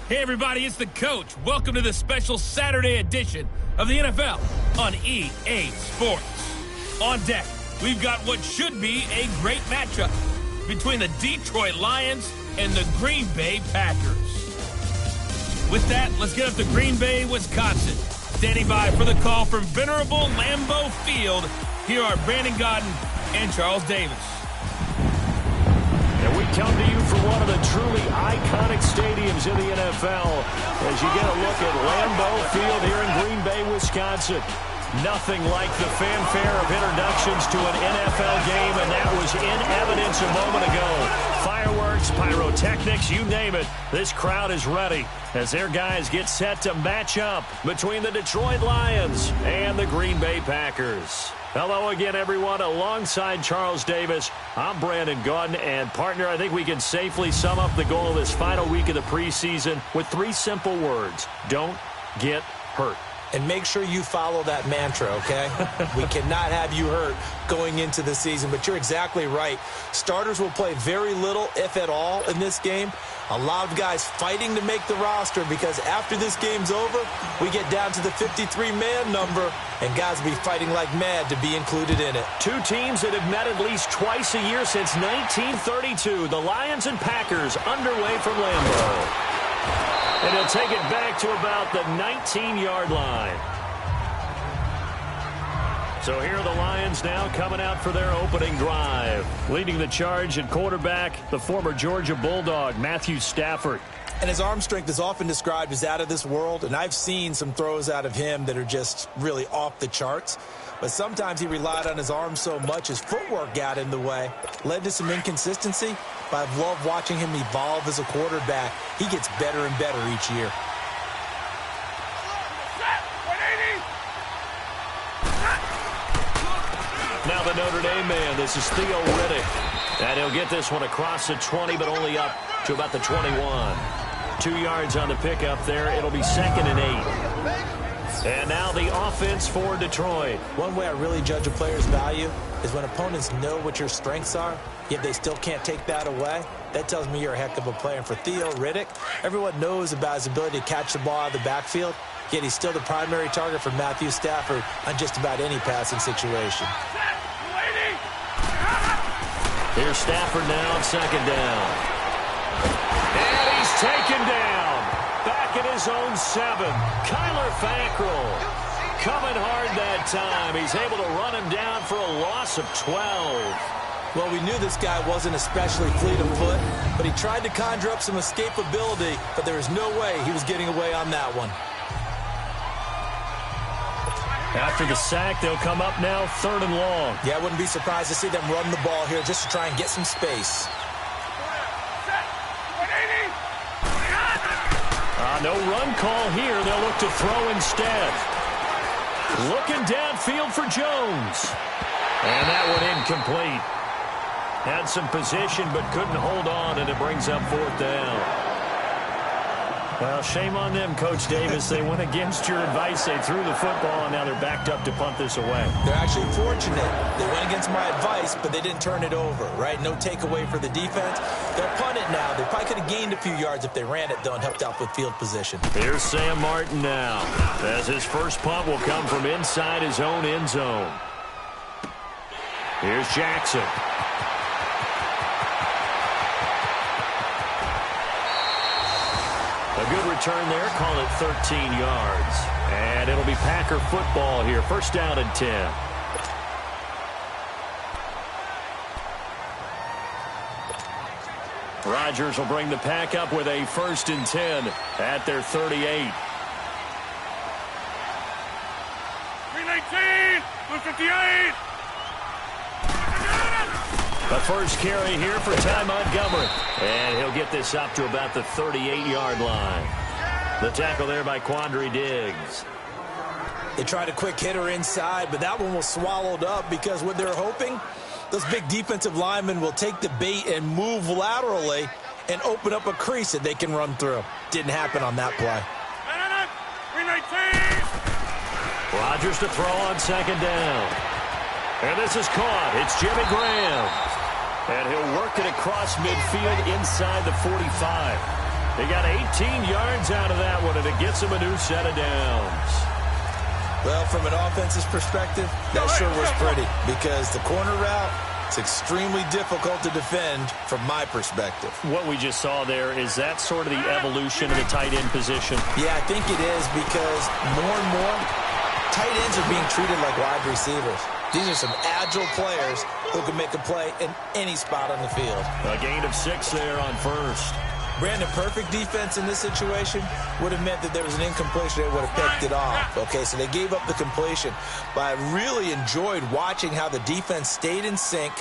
Hey everybody, it's the coach. Welcome to the special Saturday edition of the NFL on EA Sports. On deck, we've got what should be a great matchup between the Detroit Lions and the Green Bay Packers. With that, let's get up to Green Bay, Wisconsin. Standing by for the call from venerable Lambeau Field, here are Brandon Gaudin and Charles Davis. And we come to you from one of the truly iconic stadiums in the NFL as you get a look at Lambeau Field here in Green Bay, Wisconsin. Nothing like the fanfare of introductions to an NFL game, and that was in evidence a moment ago. Fireworks, pyrotechnics, you name it. This crowd is ready as their guys get set to match up between the Detroit Lions and the Green Bay Packers. Hello again, everyone. Alongside Charles Davis, I'm Brandon Gaudin, and partner, I think we can safely sum up the goal of this final week of the preseason with three simple words: don't get hurt. And make sure you follow that mantra, okay? We cannot have you hurt going into the season, but you're exactly right. Starters will play very little, if at all, in this game. A lot of guys fighting to make the roster because after this game's over, we get down to the 53-man number, and guys will be fighting like mad to be included in it. Two teams that have met at least twice a year since 1932. The Lions and Packers underway from Lambeau. And he'll take it back to about the 19-yard line. So here are the Lions now coming out for their opening drive. Leading the charge at quarterback, the former Georgia Bulldog, Matthew Stafford. And his arm strength is often described as out of this world, and I've seen some throws out of him that are just really off the charts. But sometimes he relied on his arm so much his footwork got in the way, led to some inconsistency. But I've loved watching him evolve as a quarterback. He gets better and better each year. Now the Notre Dame man, this is Theo Riddick. And he'll get this one across the 20, but only up to about the 21. 2 yards on the pickup there. It'll be 2nd and 8. And now the offense for Detroit. One way I really judge a player's value is when opponents know what your strengths are, yet they still can't take that away. That tells me you're a heck of a player. And for Theo Riddick, everyone knows about his ability to catch the ball out of the backfield, yet he's still the primary target for Matthew Stafford on just about any passing situation. Here's Stafford now on 2nd down. And he's taken down. Back at his own 7. Kyler Fackrell coming hard that time. He's able to run him down for a loss of 12. Well, we knew this guy wasn't especially fleet of foot, but he tried to conjure up some escapability, but there was no way he was getting away on that one. After the sack, they'll come up now 3rd and long. Yeah, I wouldn't be surprised to see them run the ball here just to try and get some space. No run call here. They'll look to throw instead. Looking downfield for Jones. And that one incomplete. Had some position but couldn't hold on, and it brings up 4th down. Well, shame on them, Coach Davis. They went against your advice. They threw the football, and now they're backed up to punt this away. They're actually fortunate. They went against my advice, but they didn't turn it over, right? No takeaway for the defense. They'll punt it now. They probably could have gained a few yards if they ran it, though, and helped out with field position. Here's Sam Martin now, as his first punt will come from inside his own end zone. Here's Jackson. A good return there, call it 13 yards. And it'll be Packer football here, 1st down and 10. Rodgers will bring the Pack up with a 1st and 10 at their 38. 319, 158. The first carry here for Ty Montgomery. And he'll get this up to about the 38-yard line. The tackle there by Quandre Diggs. They tried a quick hitter inside, but that one was swallowed up because what they're hoping, those big defensive linemen will take the bait and move laterally and open up a crease that they can run through. Didn't happen on that play. 319. Rodgers to throw on 2nd down. And this is caught. It's Jimmy Graham. And he'll work it across midfield inside the 45. They got 18 yards out of that one, and it gets them a new set of downs. Well, from an offensive perspective, that sure was pretty because the corner route, it's extremely difficult to defend from my perspective. What we just saw there, is that sort of the evolution of the tight end position? Yeah, I think it is because more and more, tight ends are being treated like wide receivers. These are some agile players who can make a play in any spot on the field. A gain of 6 there on first. Brandon, perfect defense in this situation would have meant that there was an incompletion. They would have picked it off. Okay, so they gave up the completion. But I really enjoyed watching how the defense stayed in sync,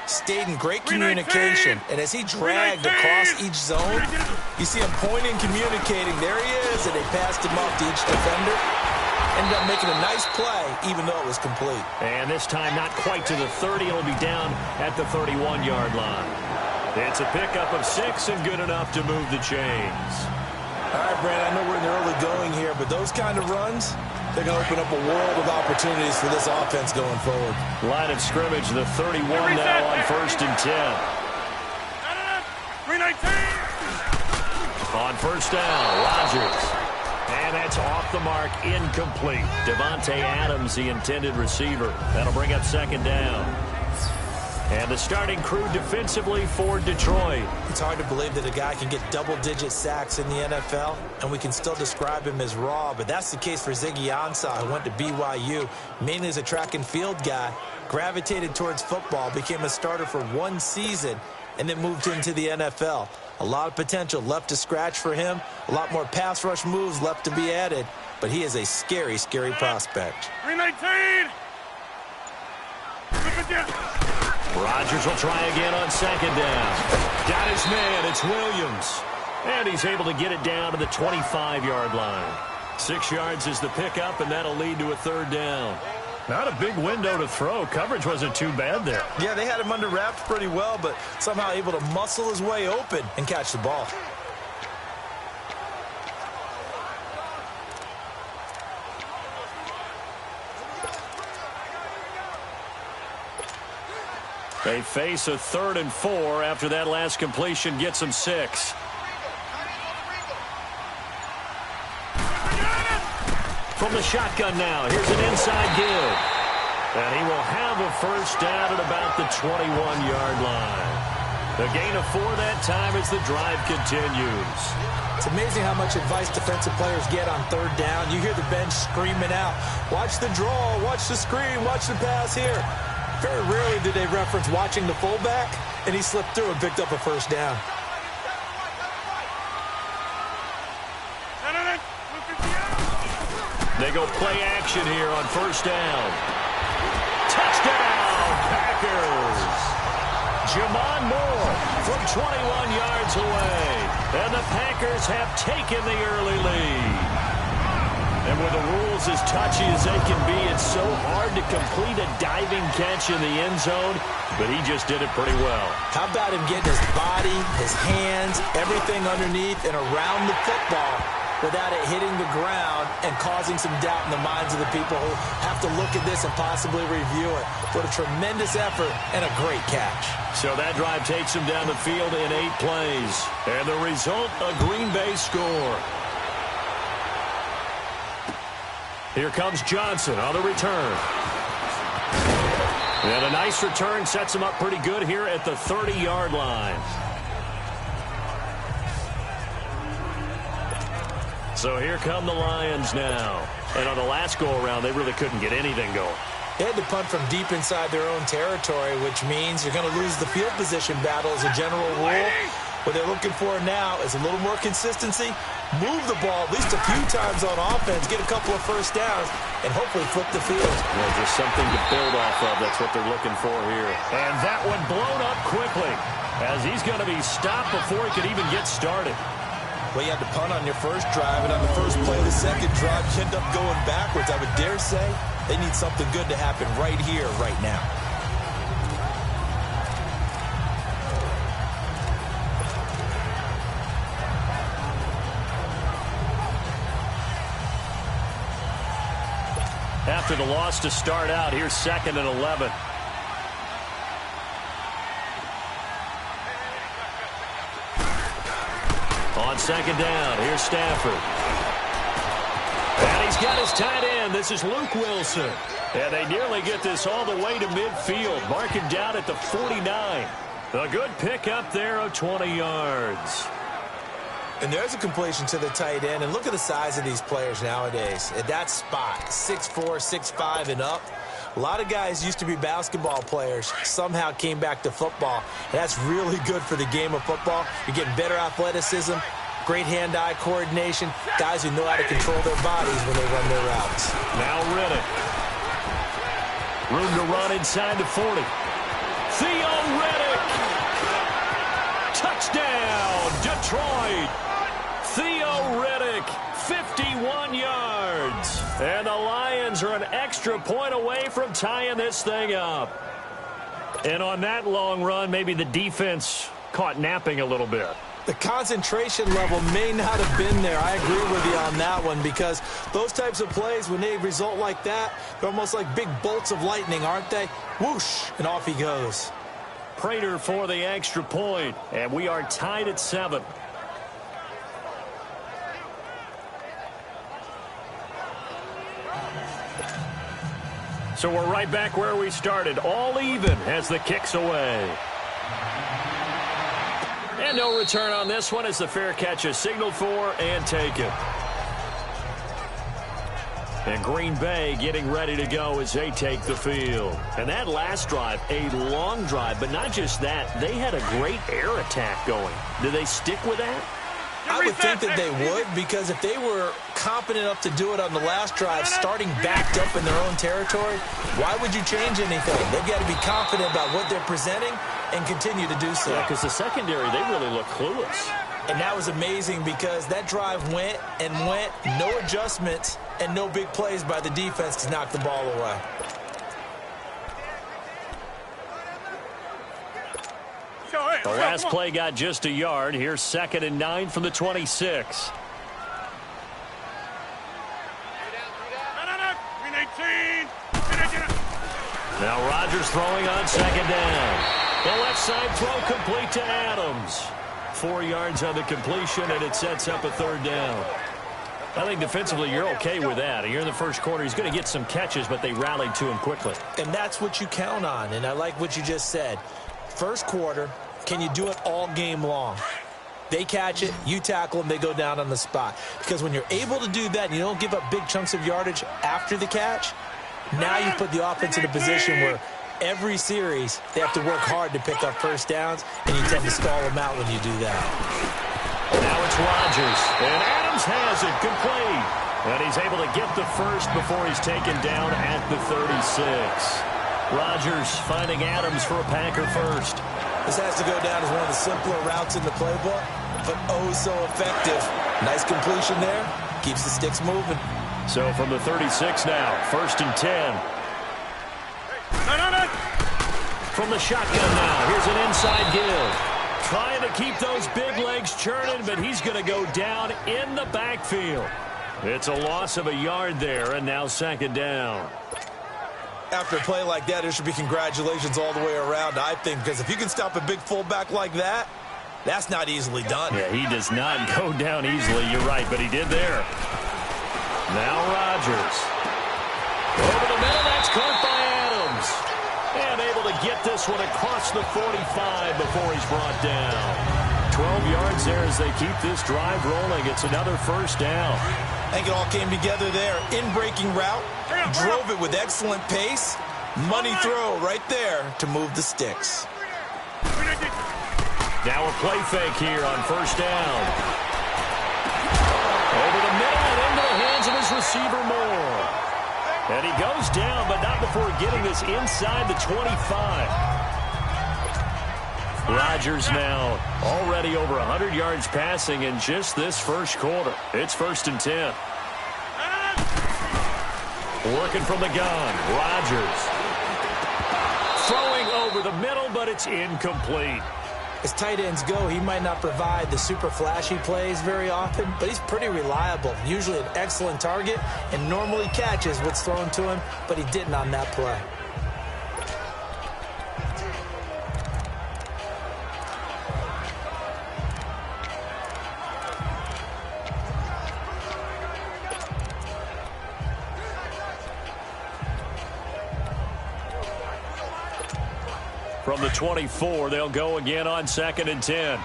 stayed in great communication. And as he dragged across each zone, you see him pointing, communicating. There he is, and they passed him up to each defender. Ended up making a nice play, even though it was complete. And this time not quite to the 30. It'll be down at the 31-yard line. It's a pickup of 6 and good enough to move the chains. All right, Brandon, I know we're in the early going here, but those kind of runs, they're going to open up a world of opportunities for this offense going forward. Line of scrimmage, the 31 now on 1st and 10. 319. On 1st down, Rodgers. And that's off the mark, incomplete. Devontae Adams, the intended receiver. That'll bring up 2nd down. And the starting crew defensively for Detroit. It's hard to believe that a guy can get double-digit sacks in the NFL, and we can still describe him as raw, but that's the case for Ziggy Ansah, who went to BYU, mainly as a track and field guy, gravitated towards football, became a starter for 1 season, and then moved into the NFL. A lot of potential left to scratch for him, a lot more pass rush moves left to be added, but he is a scary, scary prospect. 319. Rodgers will try again on 2nd down. Got his man, it's Williams. And he's able to get it down to the 25-yard line. 6 yards is the pickup, and that'll lead to a 3rd down. Not a big window to throw. Coverage wasn't too bad there. Yeah, they had him under wraps pretty well, but somehow able to muscle his way open and catch the ball. They face a 3rd and 4 after that last completion gets them 6. From the shotgun now, here's an inside give. And he will have a 1st down at about the 21-yard line. The gain of 4 that time as the drive continues. It's amazing how much advice defensive players get on 3rd down. You hear the bench screaming out, watch the draw, watch the screen, watch the pass here. Very rarely do they reference watching the fullback, and he slipped through and picked up a 1st down. They go play action here on 1st down. Touchdown, Packers! Jamon Moore from 21 yards away. And the Packers have taken the early lead. And with the rules as touchy as they can be, it's so hard to complete a diving catch in the end zone, but he just did it pretty well. How about him getting his body, his hands, everything underneath and around the football without it hitting the ground and causing some doubt in the minds of the people who have to look at this and possibly review it. What a tremendous effort and a great catch. So that drive takes him down the field in 8 plays. And the result, a Green Bay score. Here comes Johnson on the return. And a nice return sets him up pretty good here at the 30-yard line. So here come the Lions now. And on the last go-around, they really couldn't get anything going. They had to punt from deep inside their own territory, which means you're going to lose the field position battle as a general rule. What they're looking for now is a little more consistency, move the ball at least a few times on offense, get a couple of 1st downs, and hopefully flip the field. Yeah, just something to build off of. That's what they're looking for here. And that one blown up quickly as he's going to be stopped before he could even get started. Well, you had to punt on your first drive, and on the first play of the second drive, you end up going backwards. I would dare say they need something good to happen right here, right now. After the loss to start out, here's 2nd and 11. On second down, here's Stafford. And he's got his tight end. This is Luke Wilson. And they nearly get this all the way to midfield. Mark him down at the 49. A good pick up there of 20 yards. And there's a completion to the tight end. And look at the size of these players nowadays. At that spot, 6'4", 6'5", and up. A lot of guys used to be basketball players, somehow came back to football. And that's really good for the game of football. You're getting better athleticism, great hand-eye coordination, guys who know how to control their bodies when they run their routes. Now Riddick. Room to run inside the 40. Theo Riddick. Touchdown, Detroit. Theo Riddick, 51 yards. And the Lions are an extra point away from tying this thing up. And on that long run, maybe the defense caught napping a little bit. The concentration level may not have been there. I agree with you on that one, because those types of plays, when they result like that, they're almost like big bolts of lightning, aren't they? Whoosh, and off he goes. Prater for the extra point, and we are tied at 7. So we're right back where we started, all even as the kick's away. And no return on this one as the fair catch is signaled for and taken. And Green Bay getting ready to go as they take the field. And that last drive, a long drive, but not just that. They had a great air attack going. Do they stick with that? I would think that they would, because if they were competent enough to do it on the last drive, starting backed up in their own territory, why would you change anything? They've got to be confident about what they're presenting and continue to do so. Yeah, because the secondary, they really look clueless. And that was amazing, because that drive went and went, no adjustments, and no big plays by the defense to knock the ball away. The last play got just a yard. Here's 2nd and 9 from the 26. Now Rodgers throwing on 2nd down. The left side throw complete to Adams. 4 yards on the completion, and it sets up a 3rd down. I think defensively you're okay with that. Here in the first quarter, he's going to get some catches, but they rallied to him quickly. And that's what you count on, and I like what you just said. First quarter, can you do it all game long? They catch it, you tackle them, they go down on the spot. Because when you're able to do that and you don't give up big chunks of yardage after the catch, now you put the offense in a position where every series they have to work hard to pick up first downs, and you tend to stall them out when you do that. Now it's Rodgers, and Adams has it complete. And he's able to get the first before he's taken down at the 36. Rodgers finding Adams for a Packer first. This has to go down as one of the simpler routes in the playbook, but oh so effective. Nice completion there. Keeps the sticks moving. So from the 36 now, 1st and 10. From the shotgun now, here's an inside give. Trying to keep those big legs churning, but he's going to go down in the backfield. It's a loss of a yard there, and now 2nd down. After a play like that, there should be congratulations all the way around, I think, because if you can stop a big fullback like that, that's not easily done. Yeah, he does not go down easily, you're right, but he did there. Now Rodgers. Over the middle, that's caught by Adams. And able to get this one across the 45 before he's brought down. 12 yards there as they keep this drive rolling. It's another 1st down. I think it all came together there. In-breaking route, drove it with excellent pace. Money throw right there to move the sticks. Now a play fake here on 1st down. Over the middle and into the hands of his receiver Moore. And he goes down, but not before getting this inside the 25. Rodgers now already over 100 yards passing in just this first quarter. It's 1st and 10. Working from the gun, Rodgers. Throwing over the middle, but it's incomplete. As tight ends go, he might not provide the super flashy plays very often, but he's pretty reliable. Usually an excellent target, and normally catches what's thrown to him, but he didn't on that play. From the 24, they'll go again on 2nd and 10.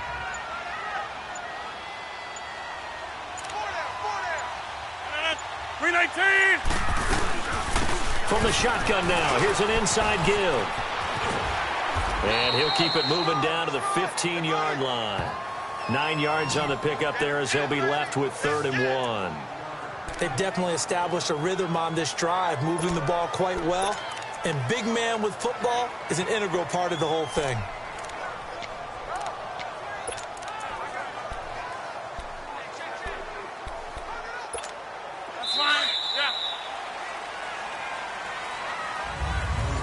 From the shotgun now, here's an inside give. And he'll keep it moving down to the 15-yard line. 9 yards on the pickup there as they'll be left with 3rd and 1. They've definitely established a rhythm on this drive, moving the ball quite well. And big man with football is an integral part of the whole thing.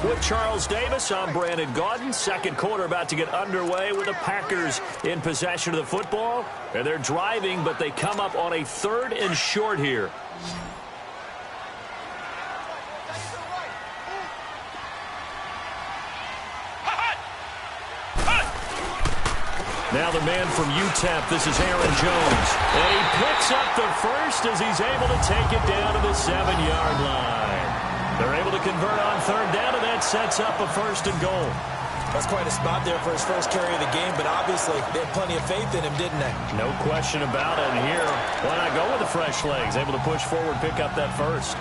With Charles Davis, I'm Brandon Gaudin. Second quarter about to get underway with the Packers in possession of the football. And they're driving, but they come up on a 3rd and short here. Now the man from UTEP, this is Aaron Jones. And he picks up the first as he's able to take it down to the 7-yard line. They're able to convert on 3rd down, and that sets up a 1st and goal. That's quite a spot there for his first carry of the game, but obviously they had plenty of faith in him, didn't they? No question about it. And here, why not go with the fresh legs? Able to push forward, pick up that first.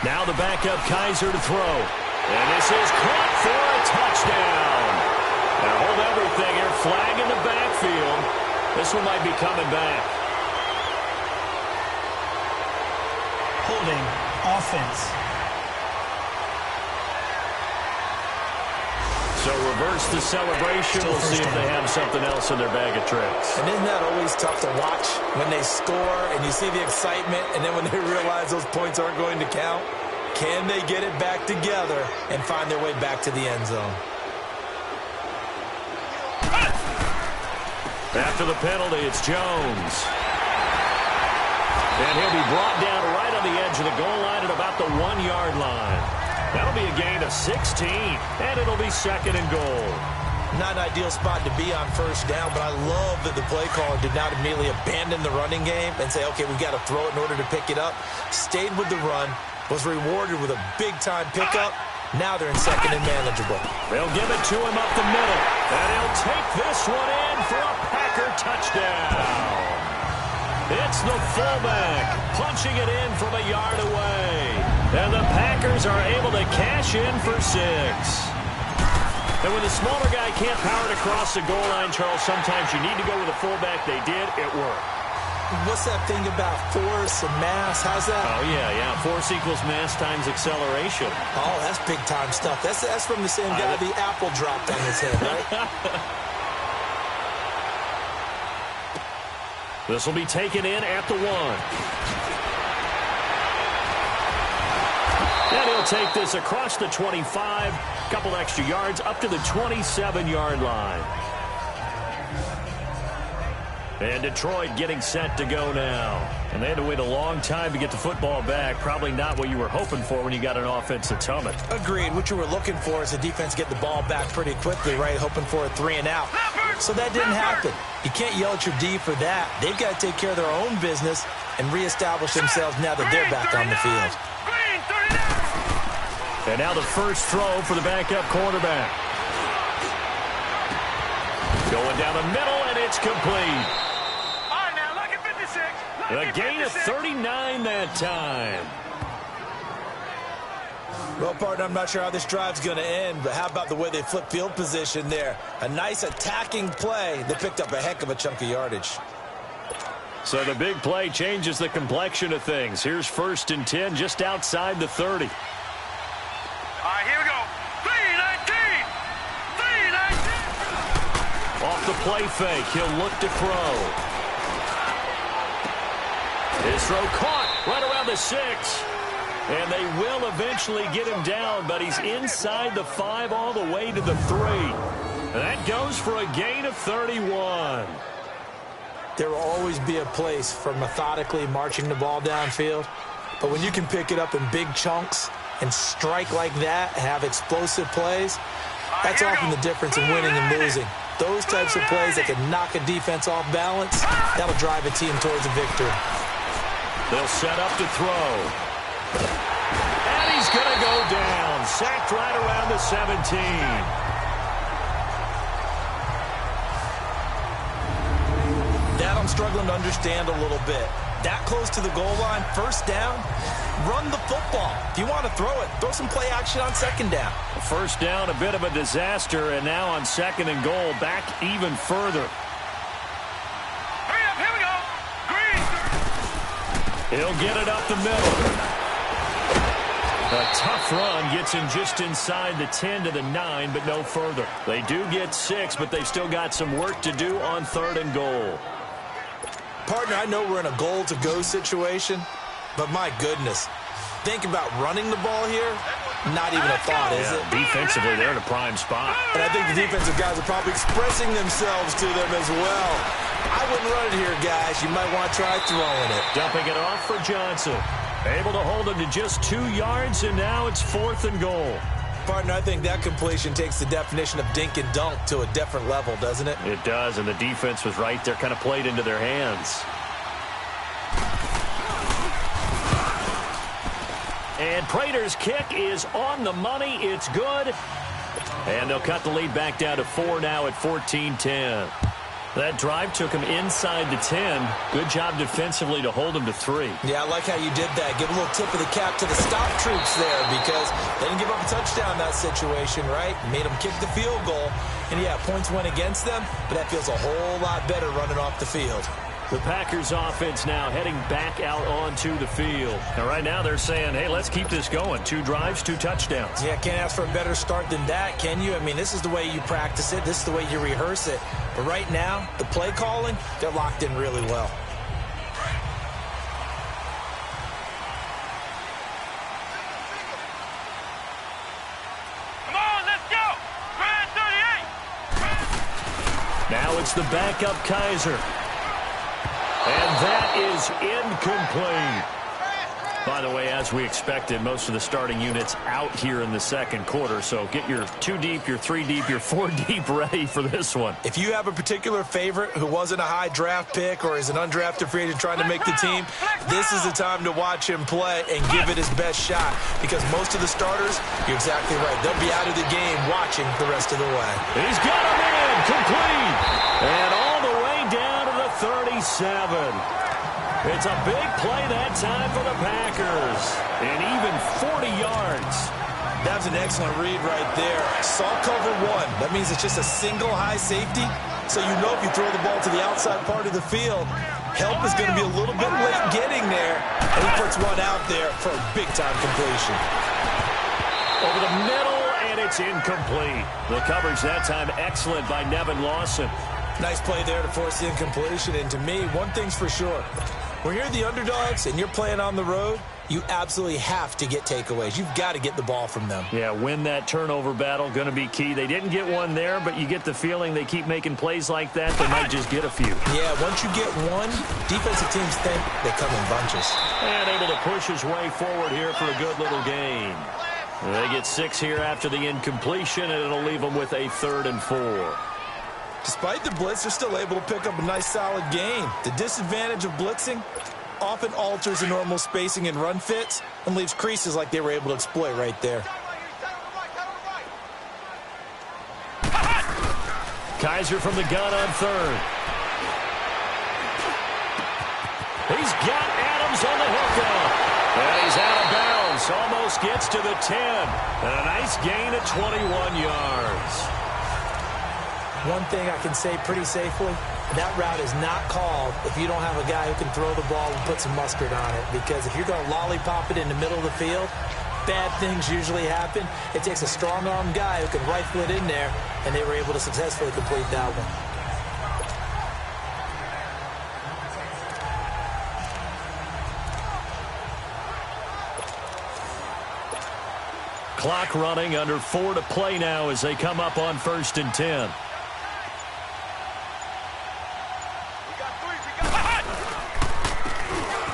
Now the backup Kaiser to throw. And this is caught for a touchdown. Now hold everything here. Flag in the backfield. This one might be coming back. Holding offense. So reverse the celebration. We'll see if they have something else in their bag of tricks. And isn't that always tough to watch when they score and you see the excitement and then when they realize those points aren't going to count? Can they get it back together and find their way back to the end zone? After the penalty, it's Jones. And he'll be brought down right on the edge of the goal line at about the 1-yard line. That'll be a gain of 16, and it'll be 2nd and goal. Not an ideal spot to be on 1st down, but I love that the play caller did not immediately abandon the running game and say, okay, we've got to throw it in order to pick it up. Stayed with the run, was rewarded with a big-time pickup. Now they're in 2nd and manageable. They'll give it to him up the middle, and he'll take this one in for a Packer touchdown. It's the fullback punching it in from a yard away. And the Packers are able to cash in for 6. And when the smaller guy can't power it across the goal line, Charles, sometimes you need to go with a fullback. They did. It worked. What's that thing about force and mass? How's that? Oh, yeah. Force equals mass times acceleration. Oh, that's big-time stuff. That's from the same guy the apple dropped on his head, right? This will be taken in at the 1. And he'll take this across the 25, couple extra yards, up to the 27-yard line. And Detroit getting set to go now. And they had to wait a long time to get the football back. Probably not what you were hoping for when you got an offense that's humming. Agreed. What you were looking for is the defense get the ball back pretty quickly, right? Hoping for a 3 and out. So that didn't happen. You can't yell at your D for that. They've got to take care of their own business and reestablish themselves now that they're back on the field. And now the first throw for the backup quarterback. Going down the middle, and it's complete. A gain of 39 that time. Well, partner, I'm not sure how this drive's going to end, but how about the way they flip field position there? A nice attacking play that picked up a heck of a chunk of yardage. So the big play changes the complexion of things. Here's 1st and 10 just outside the 30. All right, here we go. 3-19. Off the play fake, he'll look to throw. His throw caught right around the 6. And they will eventually get him down, but he's inside the 5 all the way to the 3. And that goes for a gain of 31. There will always be a place for methodically marching the ball downfield. But when you can pick it up in big chunks and strike like that and have explosive plays, that's often the difference in winning and losing. Those types of plays that can knock a defense off balance, that'll drive a team towards a victory. They'll set up to throw. And he's going to go down. Sacked right around the 17. That I'm struggling to understand a little bit. That close to the goal line, first down, run the football. If you want to throw it, throw some play action on second down. First down, a bit of a disaster, and now on second and goal, back even further. Hurry up, here we go. Green. He'll get it up the middle. A tough run gets him just inside the 10 to the 9, but no further. They do get 6, but they've still got some work to do on third and goal. Partner, I know we're in a goal-to-go situation, but my goodness, think about running the ball here. Not even a thought, is it? Defensively, they're in a prime spot. And I think the defensive guys are probably expressing themselves to them as well. I wouldn't run it here, guys. You might want to try throwing it. Dumping it off for Johnson. Able to hold him to just 2 yards, and now it's fourth and goal. Partner, I think that completion takes the definition of dink and dunk to a different level, doesn't it? It does, and the defense was right there, kind of played into their hands. And Prater's kick is on the money. It's good. And they'll cut the lead back down to 4 now at 14-10. That drive took him inside the 10. Good job defensively to hold him to 3. Yeah, I like how you did that. Give a little tip of the cap to the stop troops there because they didn't give up a touchdown in that situation, right? Made them kick the field goal. And, yeah, points went against them, but that feels a whole lot better running off the field. The Packers offense now heading back out onto the field. And right now they're saying, hey, let's keep this going. 2 drives, 2 touchdowns. Yeah, can't ask for a better start than that, can you? I mean, this is the way you practice it. This is the way you rehearse it. But right now, the play calling, they're locked in really well. Come on, let's go. Brand 38. Now it's the backup Kaiser. And that is incomplete. By the way, as we expected, most of the starting units out here in the second quarter. So get your 2 deep, your 3 deep, your 4 deep ready for this one. If you have a particular favorite who wasn't a high draft pick or is an undrafted free agent trying to make the team, this is the time to watch him play and give it his best shot. Because most of the starters, you're exactly right, they'll be out of the game watching the rest of the way. He's got him in, complete. And all the way down to the 37. It's a big play that time for the Packers. And even 40 yards. That's an excellent read right there. Saw cover 1. That means it's just a single high safety. So you know if you throw the ball to the outside part of the field, help is going to be a little bit late getting there. And he puts one out there for a big-time completion. Over the middle, and it's incomplete. The coverage that time excellent by Nevin Lawson. Nice play there to force the incompletion. And to me, one thing's for sure. When you're the underdogs and you're playing on the road, you absolutely have to get takeaways. You've got to get the ball from them. Yeah, win that turnover battle, going to be key. They didn't get one there, but you get the feeling they keep making plays like that, they might just get a few. Yeah, once you get one, defensive teams think they come in bunches. And able to push his way forward here for a good little gain. They get 6 here after the incompletion, and it'll leave them with a 3rd and 4. Despite the blitz, they're still able to pick up a nice solid gain. The disadvantage of blitzing often alters the normal spacing and run fits and leaves creases like they were able to exploit right there. Kaiser from the gun on 3rd. He's got Adams on the hookup. And he's out of bounds. Almost gets to the 10. And a nice gain at 21 yards. One thing I can say pretty safely, that route is not called if you don't have a guy who can throw the ball and put some mustard on it. Because if you're going to lollipop it in the middle of the field, bad things usually happen. It takes a strong-armed guy who can rifle it in there, and they were able to successfully complete that one. Clock running, under 4 to play now as they come up on 1st and 10.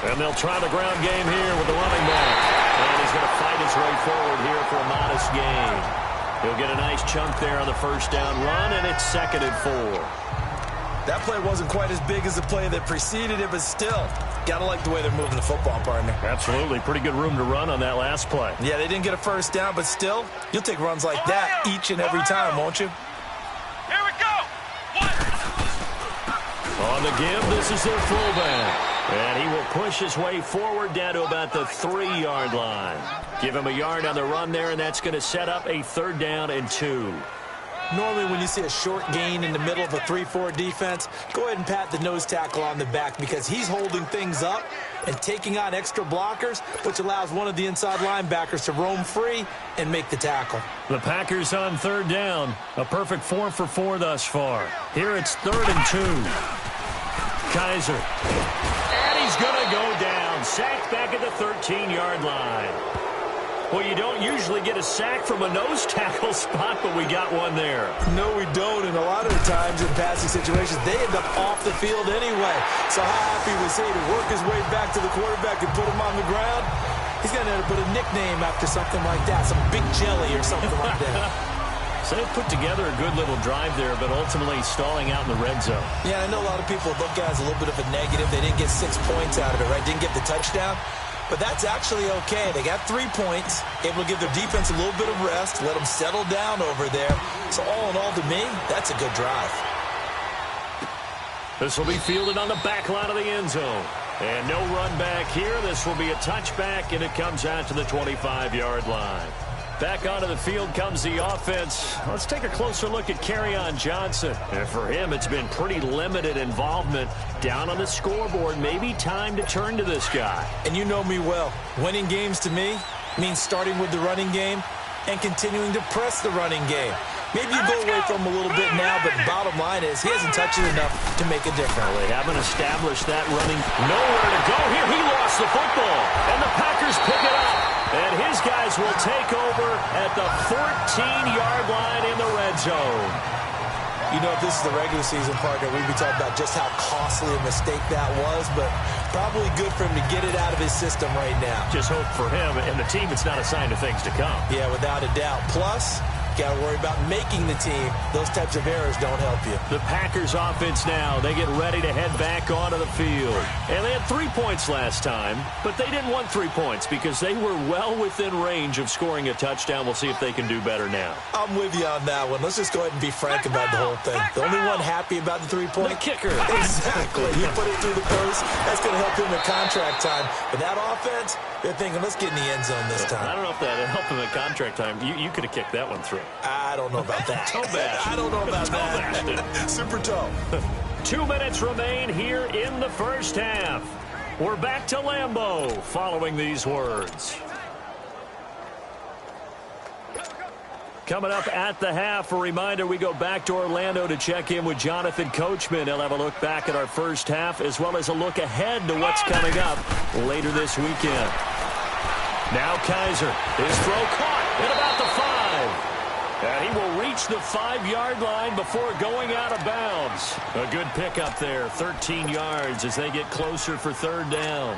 And they'll try the ground game here with the running back. And he's going to fight his way forward here for a modest gain. He'll get a nice chunk there on the first down run, and it's 2nd and 4. That play wasn't quite as big as the play that preceded it, but still, gotta like the way they're moving the football, partner. Absolutely. Pretty good room to run on that last play. Yeah, they didn't get a first down, but still, you'll take runs like that each and every time, won't you? Here we go. On the give, this is their fullback. And he will push his way forward down to about the 3-yard line. Give him a yard on the run there, and that's going to set up a 3rd down and 2. Normally when you see a short gain in the middle of a 3-4 defense, go ahead and pat the nose tackle on the back because he's holding things up and taking on extra blockers, which allows one of the inside linebackers to roam free and make the tackle. The Packers on 3rd down. A perfect 4 for 4 thus far. Here it's 3rd and 2. Kaiser. And he's going to go down. Sacked back at the 13-yard line. Well, you don't usually get a sack from a nose tackle spot, but we got one there. No, we don't, and a lot of the times in passing situations, they end up off the field anyway. So how happy was he to work his way back to the quarterback and put him on the ground? He's going to end up with a nickname after something like that, some Big Jelly or something like that. So they put together a good little drive there, but ultimately stalling out in the red zone. Yeah, I know a lot of people look at it as a little bit of a negative. They didn't get 6 points out of it, right? Didn't get the touchdown. But that's actually okay. They got 3 points, able to give their defense a little bit of rest, let them settle down over there. So all in all, to me, that's a good drive. This will be fielded on the back line of the end zone. And no run back here. This will be a touchback, and it comes out to the 25-yard line. Back onto the field comes the offense. Let's take a closer look at Kerryon Johnson. And for him, it's been pretty limited involvement. Down on the scoreboard, maybe time to turn to this guy. And you know me well. Winning games to me means starting with the running game and continuing to press the running game. Maybe you go away from him a little bit now, but the bottom line is he hasn't touched it enough to make a difference. They haven't established that running. Nowhere to go here. He lost the football, and the Packers pick it up. And his guys will take over at the 14-yard line in the red zone. You know, if this is the regular season partner, we'd be talking about just how costly a mistake that was, but probably good for him to get it out of his system right now. Just hope for him and the team it's not a sign of things to come. Yeah, without a doubt. Plus, got to worry about making the team. Those types of errors don't help you. The Packers offense now, they get ready to head back onto the field. And they had 3 points last time, but they didn't want 3 points because they were well within range of scoring a touchdown. We'll see if they can do better now. I'm with you on that one. Let's just go ahead and be frank about the whole thing. The only one happy about the 3-point? The kicker. Exactly. You put it through the post. That's going to help him at contract time. But that offense, they're thinking, let's get in the end zone this time. I don't know if that helped him at contract time. You could have kicked that one through. I don't know about that. I don't know about that. Super toe. 2 minutes remain here in the first half. We're back to Lambeau following these words. Coming up at the half, a reminder, we go back to Orlando to check in with Jonathan Coachman. He'll have a look back at our first half as well as a look ahead to what's coming up later this weekend. Now Kaiser, his throw caught at about the 5. And he will reach the 5-yard line before going out of bounds. A good pickup there, 13 yards as they get closer for 3rd down.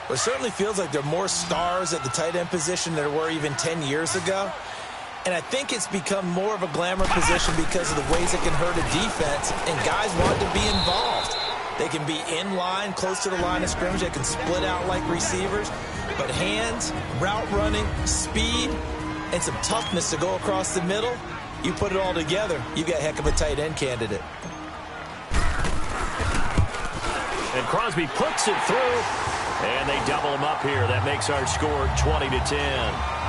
Well, it certainly feels like there are more stars at the tight end position than there were even 10 years ago. And I think it's become more of a glamour position because of the ways it can hurt a defense, and guys want to be involved. They can be in line, close to the line of scrimmage. They can split out like receivers. But hands, route running, speed, and some toughness to go across the middle, you put it all together, you got a heck of a tight end candidate. And Crosby puts it through, and they double him up here. That makes our score 20-10.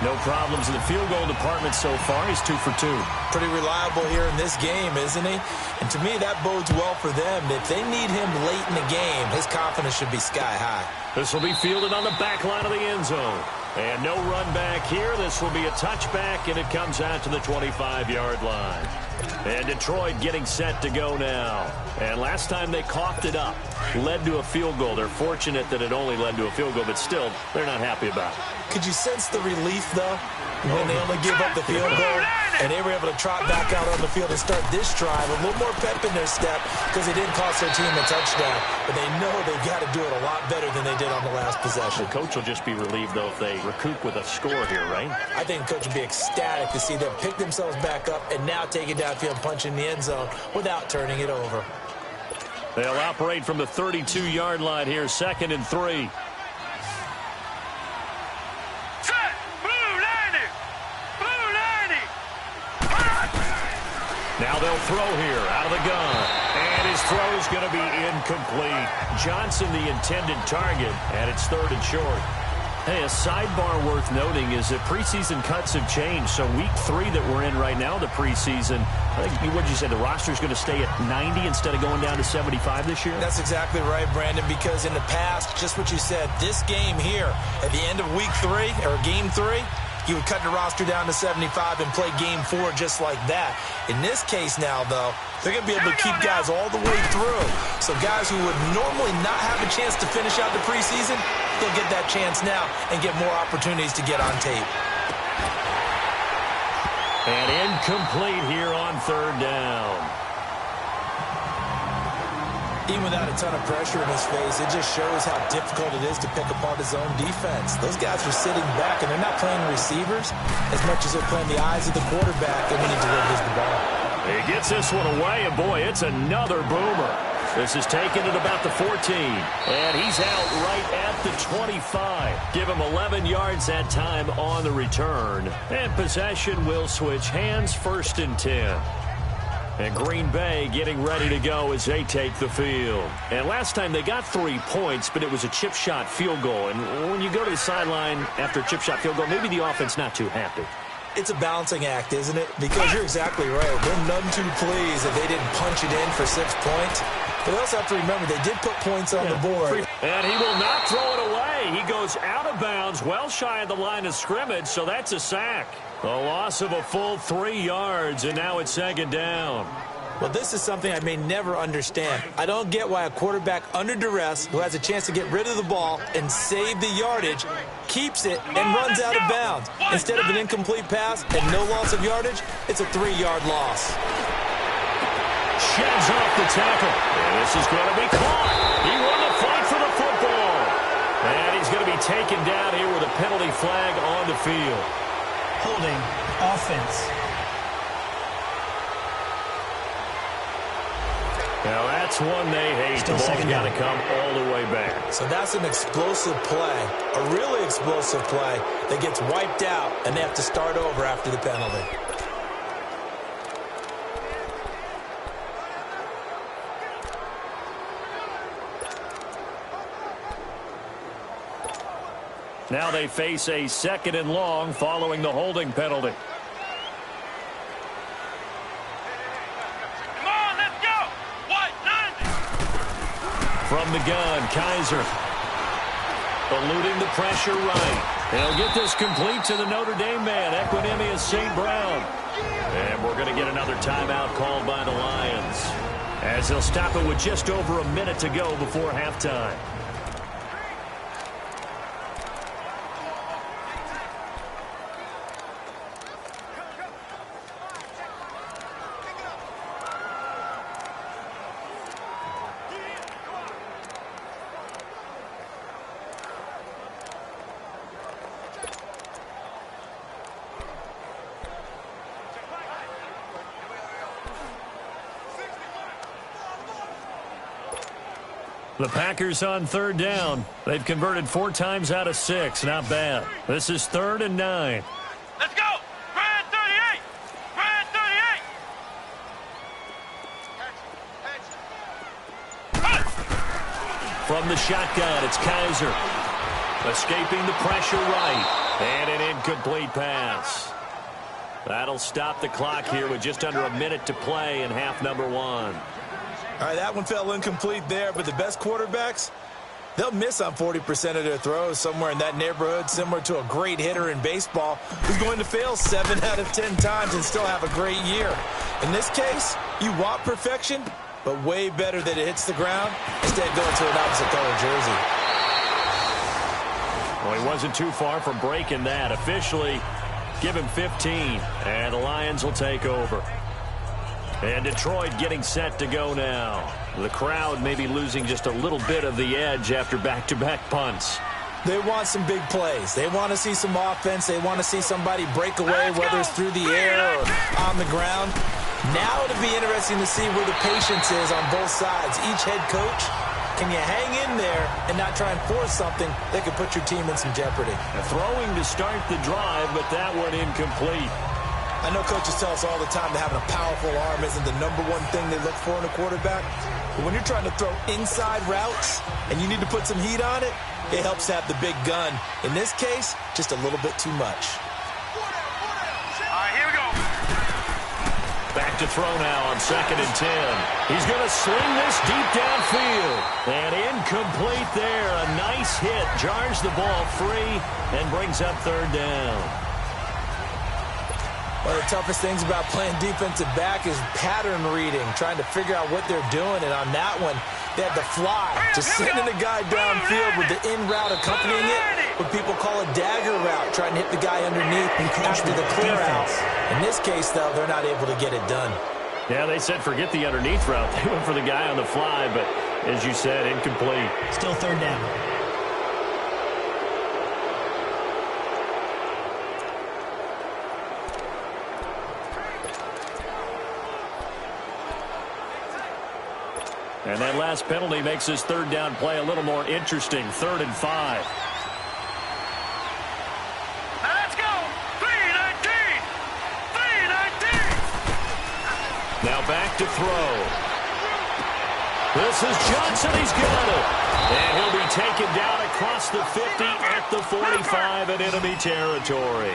No problems in the field goal department so far. He's 2 for 2. Pretty reliable here in this game, isn't he? And to me, that bodes well for them. If they need him late in the game, his confidence should be sky high. This will be fielded on the back line of the end zone. And no run back here. This will be a touchback, and it comes out to the 25-yard line. And Detroit getting set to go now. And last time they coughed it up, led to a field goal. They're fortunate that it only led to a field goal, but still, they're not happy about it. Could you sense the relief, though, when they only gave up the field goal and they were able to trot back out on the field and start this drive? A little more pep in their step because they didn't cost their team a touchdown, but they know they've got to do it a lot better than they did on the last possession. The coach will just be relieved, though, if they recoup with a score here, right? I think the coach would be ecstatic to see them pick themselves back up and now take it downfield and punch in the end zone without turning it over. They'll operate from the 32-yard line here, 2nd and 3. Now they'll throw here out of the gun. And his throw is going to be incomplete. Johnson the intended target, and it's 3rd and short. Hey, a sidebar worth noting is that preseason cuts have changed. So week 3 that we're in right now, the preseason, I think what you said, the roster's going to stay at 90 instead of going down to 75 this year? That's exactly right, Brandon, because in the past, just what you said, this game here, at the end of week 3, or game 3, you would cut the roster down to 75 and play game 4 just like that. In this case now, though, they're going to be able to keep guys all the way through. So guys who would normally not have a chance to finish out the preseason, they'll get that chance now and get more opportunities to get on tape. And incomplete here on 3rd down. Even without a ton of pressure in his face, it just shows how difficult it is to pick apart his own defense. Those guys are sitting back, and they're not playing receivers as much as they're playing the eyes of the quarterback and when he delivers the ball. He gets this one away, and boy, it's another boomer. This is taken at about the 14, and he's out right at the 25. Give him 11 yards that time on the return. And possession will switch hands, 1st and 10. And Green Bay getting ready to go as they take the field. And last time they got 3 points, but it was a chip shot field goal. And when you go to the sideline after a chip shot field goal, maybe the offense not too happy. It's a balancing act, isn't it? Because you're exactly right. They're none too pleased that they didn't punch it in for 6 points. But they also have to remember they did put points on the board. And he will not throw it away. He goes out of bounds, well shy of the line of scrimmage, so that's a sack. A loss of a full 3 yards, and now it's 2nd down. Well, this is something I may never understand. I don't get why a quarterback under duress who has a chance to get rid of the ball and save the yardage keeps it and runs out of bounds. Instead of an incomplete pass and no loss of yardage, it's a 3-yard loss. Sheds off the tackle. And this is going to be caught. He won the fight for the football. And he's going to be taken down here with a penalty flag on the field. Holding offense. Now that's one they hate. Still the ball's got to down. come all the way back. So that's an explosive play, a really explosive play that gets wiped out, and they have to start over after the penalty. Now they face a 2nd and long following the holding penalty. Come on, let's go. White 90. From the gun, Kaiser. Eluding the pressure right. They'll get this complete to the Notre Dame man, Equinemius St. Brown. And we're going to get another timeout called by the Lions, as they'll stop it with just over a minute to go before halftime. The Packers on 3rd down. They've converted 4 times out of 6. Not bad. This is 3rd and 9. Let's go. Brand 38. Brand 38. From the shotgun, it's Kaiser. Escaping the pressure right. And an incomplete pass. That'll stop the clock here with just under a minute to play in half number 1. All right, that one fell incomplete there, but the best quarterbacks, They'll miss on 40% of their throws, somewhere in that neighborhood, similar to a great hitter in baseball who's going to fail 7 out of 10 times and still have a great year. In this case, you want perfection, but way better that it hits the ground instead of going to an opposite color jersey. Well, he wasn't too far from breaking that. Officially, give him 15, and the Lions will take over. And Detroit getting set to go now. The crowd may be losing just a little bit of the edge after back-to-back punts. They want some big plays. They want to see some offense. They want to see somebody break away, whether it's through the air or on the ground. Now it'll be interesting to see where the patience is on both sides. Each head coach, can you hang in there and not try and force something that could put your team in some jeopardy? Throwing to start the drive, but that one incomplete. I know coaches tell us all the time that having a powerful arm isn't the #1 thing they look for in a quarterback. But when you're trying to throw inside routes and you need to put some heat on it, it helps to have the big gun. In this case, just a little bit too much. All right, here we go. Back to throw now on 2nd and 10. He's going to sling this deep downfield. And incomplete there. A nice hit. Jars the ball free and brings up 3rd down. One of the toughest things about playing defensive back is pattern reading, trying to figure out what they're doing. And on that one, they had the fly, just sending the guy downfield with the in route accompanying it, what people call a dagger route, trying to hit the guy underneath after the clear out. In this case, though, they're not able to get it done. Yeah, they said forget the underneath route. They went for the guy on the fly, but as you said, incomplete. Still 3rd down. And that last penalty makes his 3rd down play a little more interesting. 3rd and 5. Let's go. 3-19. 3-19. Now back to throw. This is Johnson. He's got it. And he'll be taken down across the 50 at the 45 in enemy territory.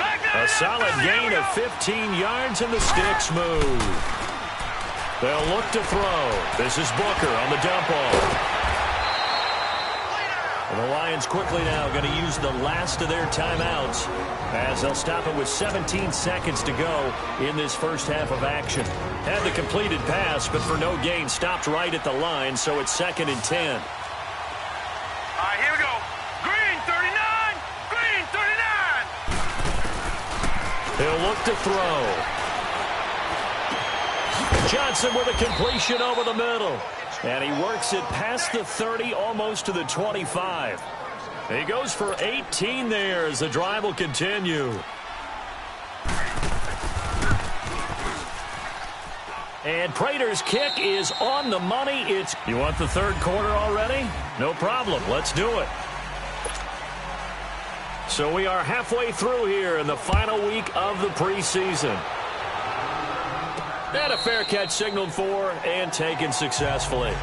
A solid gain of 15 yards, and the sticks move. They'll look to throw. This is Booker on the dump off. And the Lions quickly now going to use the last of their timeouts as they'll stop it with 17 seconds to go in this first half of action. Had the completed pass, but for no gain, stopped right at the line, so it's 2nd and 10. All right, here we go. Green 39. Green 39. He'll look to throw. Johnson with a completion over the middle. And he works it past the 30, almost to the 25. He goes for 18 there as the drive will continue. And Prater's kick is on the money. You want the 3rd quarter already? No problem. Let's do it. So we are halfway through here in the final week of the preseason. And a fair catch signaled for and taken successfully.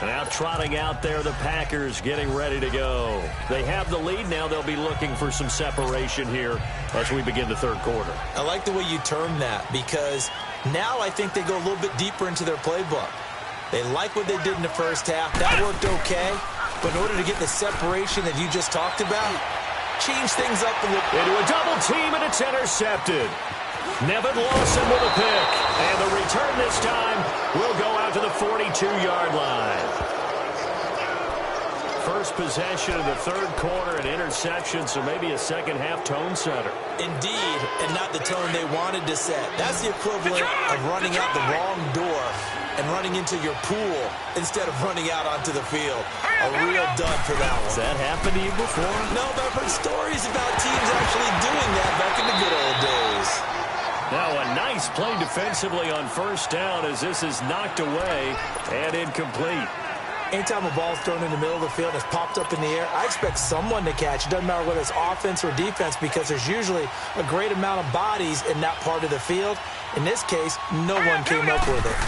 And now trotting out there, the Packers getting ready to go. They have the lead. Now they'll be looking for some separation here as we begin the 3rd quarter. I like the way you term that, because now I think they go a little bit deeper into their playbook. They like what they did in the first half. That worked okay. But in order to get the separation that you just talked about, change things up a little. Into a double team, and it's intercepted. Nevin Lawson with a pick. And the return this time will go out to the 42-yard line. First possession of the 3rd quarter, an interception, so maybe a second-half tone setter. Indeed, and not the tone they wanted to set. That's the equivalent of running out the wrong door and running into your pool instead of running out onto the field. A real dud for that one. Has that happened to you before? No, but I've heard stories about teams actually doing that back in the good old days. Now a nice play defensively on 1st down as this is knocked away and incomplete. Anytime a ball's thrown in the middle of the field and it's popped up in the air, I expect someone to catch. It doesn't matter whether it's offense or defense, because there's usually a great amount of bodies in that part of the field. In this case, no one came up with it.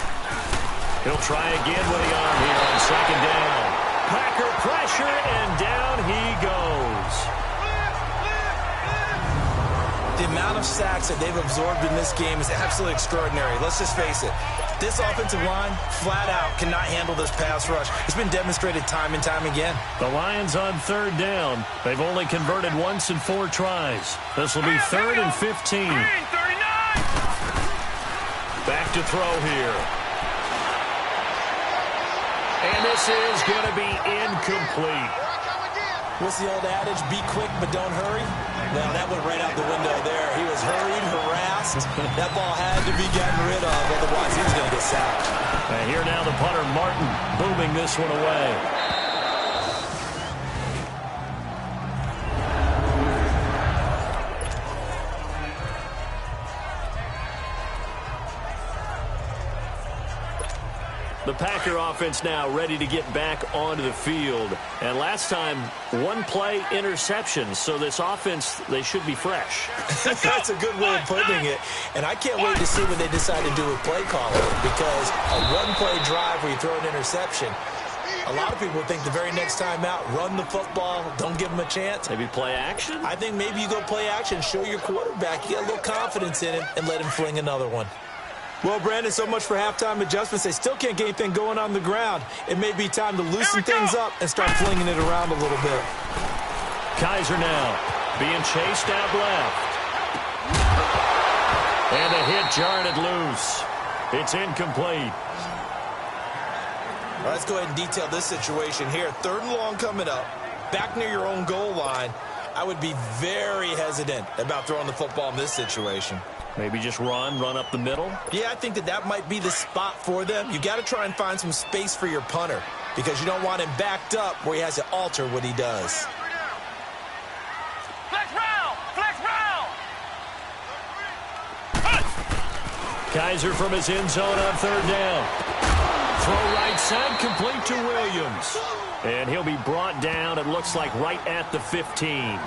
He'll try again with the arm here on 2nd down. Packer pressure, and down he goes. The amount of sacks that they've absorbed in this game is absolutely extraordinary. Let's just face it. This offensive line, flat out, cannot handle this pass rush. It's been demonstrated time and time again. The Lions on 3rd down. They've only converted once in 4 tries. This will be 3rd and 15. Back to throw here. And this is going to be incomplete. What's the old adage? Be quick, but don't hurry. Well, that went right out the window there. He was hurried, harassed. That ball had to be gotten rid of, otherwise he was going to get sacked. And here now the punter, Martin, booming this one away. The Packer offense now ready to get back onto the field. And last time, 1 play interception. So this offense, they should be fresh. That's a good way of putting it. And I can't wait to see what they decide to do with play calling. Because a 1-play drive where you throw an interception, a lot of people think the very next time out, run the football, don't give them a chance. Maybe play action? I think maybe you go play action, show your quarterback, you get a little confidence in him, and let him fling another one. Well, Brandon, so much for halftime adjustments. They still can't get anything going on the ground. It may be time to loosen things up and start flinging it around a little bit. Kaiser now being chased out left. And a hit jarred it loose. It's incomplete. All right, let's go ahead and detail this situation here. 3rd and long coming up. Back near your own goal line. I would be very hesitant about throwing the football in this situation. Maybe just run up the middle? Yeah, I think that might be the spot for them. You got to try and find some space for your punter because you don't want him backed up where he has to alter what he does. Flex round! Flex round! Kaiser from his end zone on 3rd down. Throw right side, complete to Williams. And he'll be brought down, it looks like, right at the 15.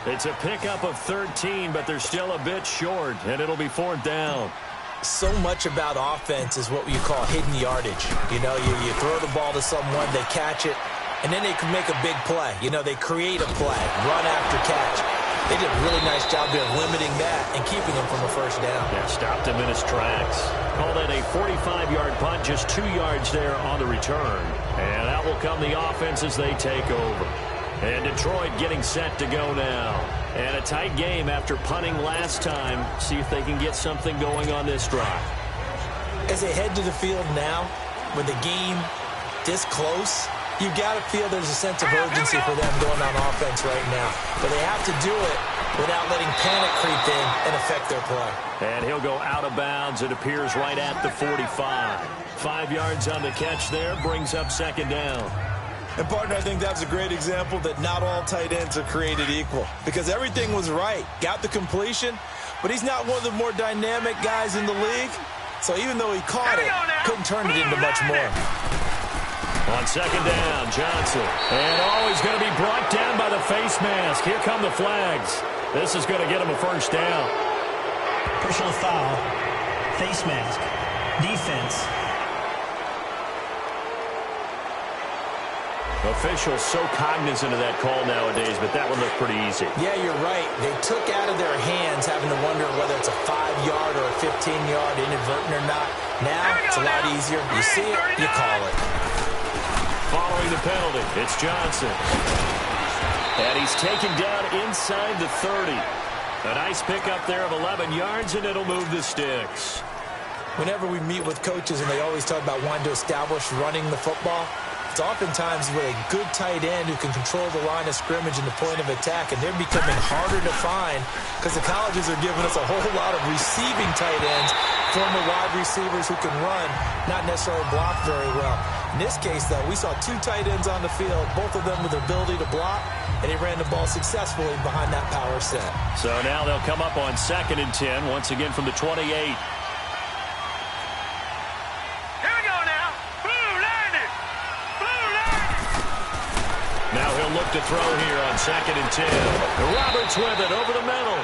It's a pickup of 13, but they're still a bit short, and it'll be 4th down. So much about offense is what you call hidden yardage. You know, you throw the ball to someone, they catch it, and then they can make a big play. You know, they create a play, run after catch. They did a really nice job there of limiting that and keeping him from a 1st down. Yeah, stopped him in his tracks. Called it a 45-yard punt, just 2 yards there on the return. And out will come the offense as they take over. And Detroit getting set to go now. And a tight game after punting last time. See if they can get something going on this drive. As they head to the field now, with the game this close, you've got to feel there's a sense of urgency for them going on offense right now. But they have to do it without letting panic creep in and affect their play. And he'll go out of bounds. It appears right at the 45. 5 yards on the catch there, brings up 2nd down. And, partner, I think that's a great example that not all tight ends are created equal. Because everything was right. Got the completion, but he's not one of the more dynamic guys in the league. So even though he caught it, couldn't turn it into much more. On 2nd down, Johnson. And he's going to be brought down by the face mask. Here come the flags. This is going to get him a 1st down. Personal foul. Face mask. Defense. Officials so cognizant of that call nowadays, but that one looked pretty easy. Yeah, you're right. They took out of their hands having to wonder whether it's a 5-yard or a 15-yard inadvertent or not. Now, it's a lot easier. You see it, you call it. Following the penalty, it's Johnson. And he's taken down inside the 30. A nice pickup there of 11 yards, and it'll move the sticks. Whenever we meet with coaches and they always talk about wanting to establish running the football, it's oftentimes with a good tight end who can control the line of scrimmage and the point of attack, and they're becoming harder to find because the colleges are giving us a whole lot of receiving tight ends, former wide receivers who can run, not necessarily block very well. In this case, though, we saw 2 tight ends on the field, both of them with the ability to block, and he ran the ball successfully behind that power set. So now they'll come up on 2nd and 10, once again from the 28. Now he'll look to throw here on 2nd and 10. Roberts with it over the middle.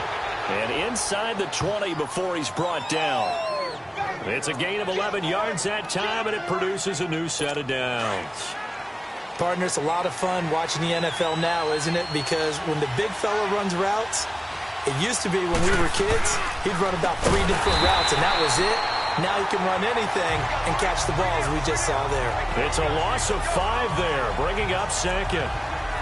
And inside the 20 before he's brought down. It's a gain of 11 yards that time, and it produces a new set of downs. Partner, it's a lot of fun watching the NFL now, isn't it? Because when the big fella runs routes, it used to be when we were kids, he'd run about 3 different routes, and that was it. Now he can run anything and catch the ball, as we just saw there. It's a loss of 5 there, bringing up second.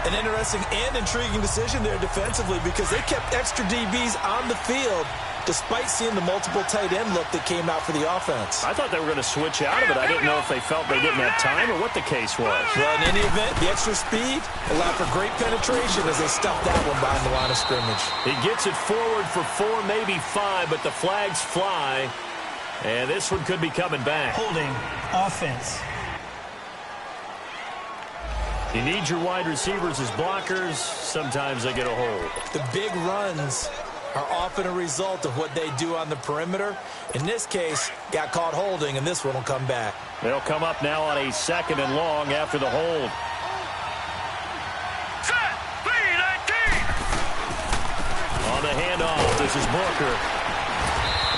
An interesting and intriguing decision there defensively because they kept extra DBs on the field despite seeing the multiple tight end look that came out for the offense. I thought they were going to switch out of it. I didn't know if they felt they didn't have time or what the case was. Well, in any event, the extra speed allowed for great penetration as they stuffed that one behind the line of scrimmage. He gets it forward for 4, maybe 5, but the flags fly. And this one could be coming back. Holding. Offense. You need your wide receivers as blockers. Sometimes they get a hold. The big runs are often a result of what they do on the perimeter. In this case, got caught holding, and this one will come back. They'll come up now on a 2nd and long after the hold. Set. 3-19. On the handoff, this is Booker.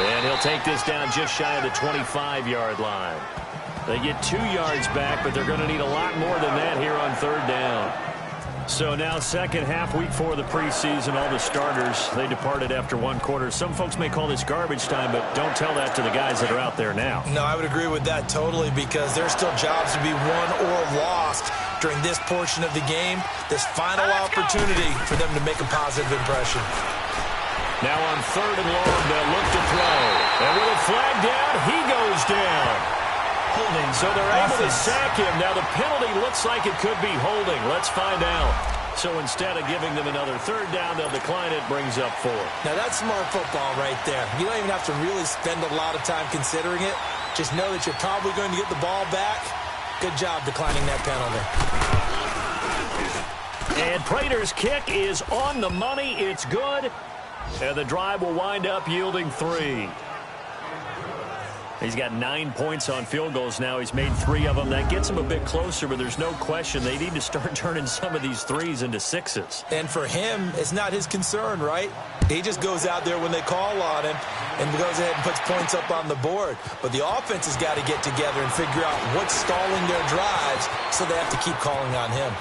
And he'll take this down just shy of the 25-yard line. They get 2 yards back, but they're going to need a lot more than that here on 3rd down. So now second half, week 4 of the preseason, all the starters, they departed after 1 quarter. Some folks may call this garbage time, but don't tell that to the guys that are out there now. No, I would agree with that totally because there's still jobs to be won or lost during this portion of the game, this final opportunity for them to make a positive impression. Now on 3rd and long, they'll look to throw. And with a flag down, he goes down. Holding. So they're able to sack him. Now the penalty looks like it could be holding. Let's find out. So instead of giving them another 3rd down, they'll decline it, brings up 4. Now that's smart football right there. You don't even have to really spend a lot of time considering it. Just know that you're probably going to get the ball back. Good job declining that penalty. And Prater's kick is on the money. It's good. And the drive will wind up yielding 3. He's got 9 points on field goals now. He's made 3 of them. That gets him a bit closer, but there's no question they need to start turning some of these 3s into 6s. And for him, it's not his concern, right? He just goes out there when they call on him and goes ahead and puts points up on the board. But the offense has got to get together and figure out what's stalling their drives, so they have to keep calling on him.